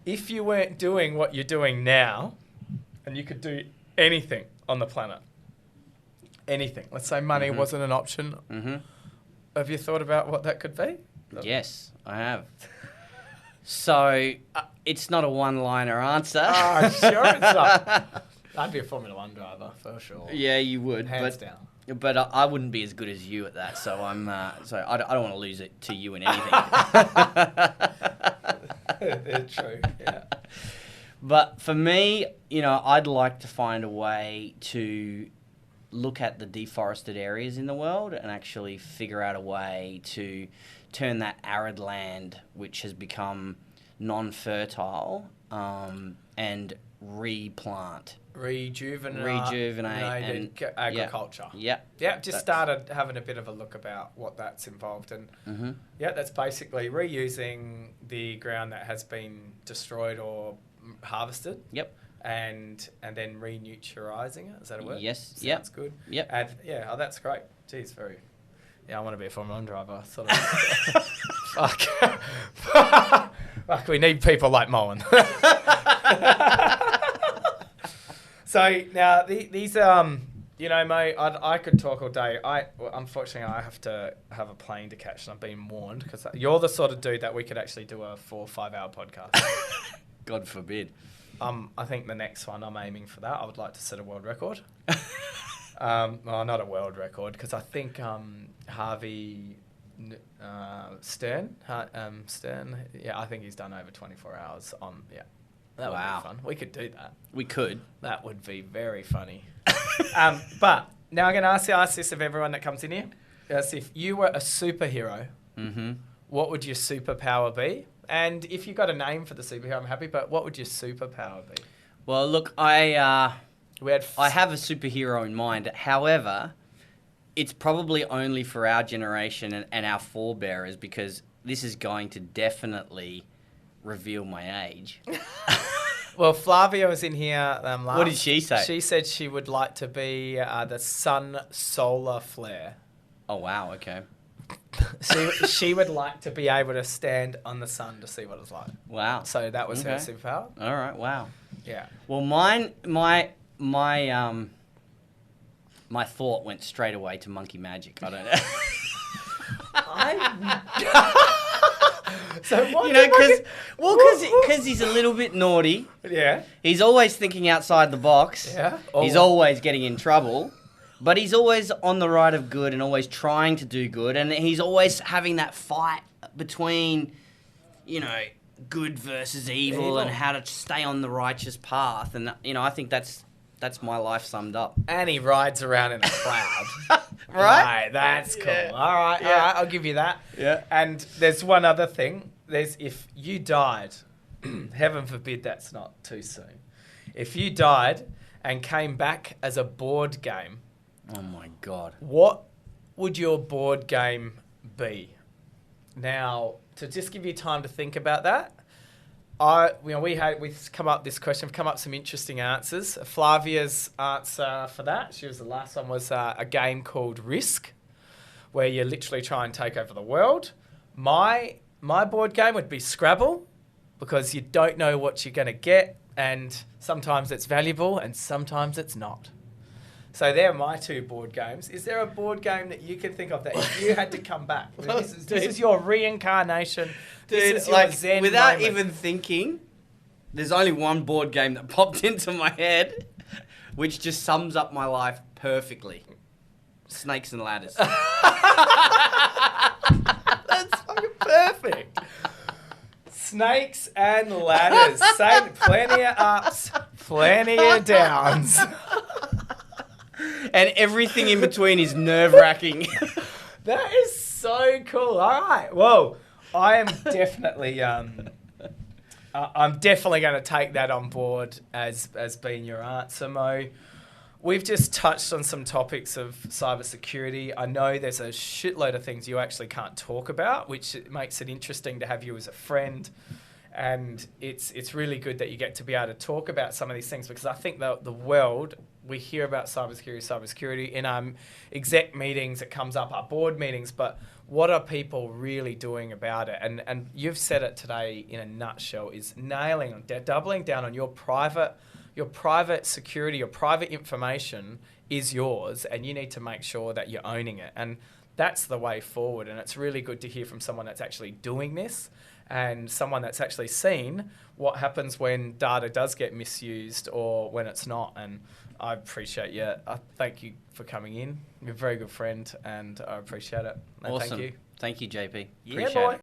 If you weren't doing what you're doing now, and you could do anything on the planet, anything. Let's say money wasn't an option. Mm-hmm. Have you thought about what that could be? Yes, I have. So it's not a one-liner answer. Oh, sure it's not. I'd be a Formula 1 driver for sure. Yeah, you would. Hands down. But I wouldn't be as good as you at that, so I don't want to lose it to you in anything. True, yeah. But for me, I'd like to find a way to look at the deforested areas in the world and actually figure out a way to turn that arid land, which has become non-fertile, and replant rejuvenate agriculture. Yeah. Just started having a bit of a look about what that's involved. And that's basically reusing the ground that has been destroyed or harvested. Yep. And then renaturizing it. Is that a word? Yes. Sounds good. Yep. And that's great. Geez, I want to be a Formula 1 driver. Sort of. Fuck, we need people like Moen. So now these mate, I could talk all day. Unfortunately I have to have a plane to catch, and I've been warned because you're the sort of dude that we could actually do a 4 or 5 hour podcast. God forbid. I think the next one I'm aiming for that. I would like to set a world record. Well, not a world record, because I think Harvey Stern, I think he's done over 24 hours on. Yeah, that would be fun. We could do that. We could. That would be very funny. But now I'm going to ask this of everyone that comes in here. Yes, if you were a superhero, what would your superpower be? And if you got a name for the superhero, I'm happy. But what would your superpower be? Well, look, I have a superhero in mind. However, it's probably only for our generation and our forebearers, because this is going to definitely reveal my age. Well, Flavia was in here last. What did she say? She said she would like to be the sun solar flare. Oh, wow. Okay. She would like to be able to stand on the sun to see what it's like. Wow. So that was her superpower. All right. Wow. Yeah. Well, my thought went straight away to monkey magic. I don't know. So what? Because he's a little bit naughty. Yeah. He's always thinking outside the box. Yeah. He's always getting in trouble. But he's always on the right of good and always trying to do good. And he's always having that fight between, good versus evil and how to stay on the righteous path. And, I think that's my life summed up. And he rides around in a cloud. Right? That's cool. Yeah. All right, I'll give you that. Yeah. And there's one other thing. If you died, heaven forbid that's not too soon. If you died and came back as a board game, oh my God, what would your board game be? Now, to just give you time to think about that, we've come up some interesting answers. Flavia's answer for that, she was the last one, was a game called Risk, where you literally try and take over the world. My board game would be Scrabble, because you don't know what you're going to get, and sometimes it's valuable and sometimes it's not. So they're my 2 board games. Is there a board game that you can think of that if you had to come back? This is your reincarnation. Dude, this is your Zen without moment. even thinking, there's only one board game that popped into my head, which just sums up my life perfectly. Snakes and Ladders. That's fucking perfect. Snakes and Ladders. Plenty of ups, plenty of downs. And everything in between is nerve-wracking. That is so cool. All right. Well, I am definitely going to take that on board as being your answer, Mo. We've just touched on some topics of cybersecurity. I know there's a shitload of things you actually can't talk about, which makes it interesting to have you as a friend. And it's really good that you get to be able to talk about some of these things, because I think the world, we hear about cybersecurity in our exec meetings, it comes up, our board meetings, but what are people really doing about it? And you've said it today in a nutshell, is doubling down on your private security, your private information is yours, and you need to make sure that you're owning it. And that's the way forward. And it's really good to hear from someone that's actually doing this, and someone that's actually seen what happens when data does get misused or when it's not. And I appreciate you. I thank you for coming in. You're a very good friend, and I appreciate it. And awesome. Thank you. Thank you, JP. Yeah, Appreciate boy. it.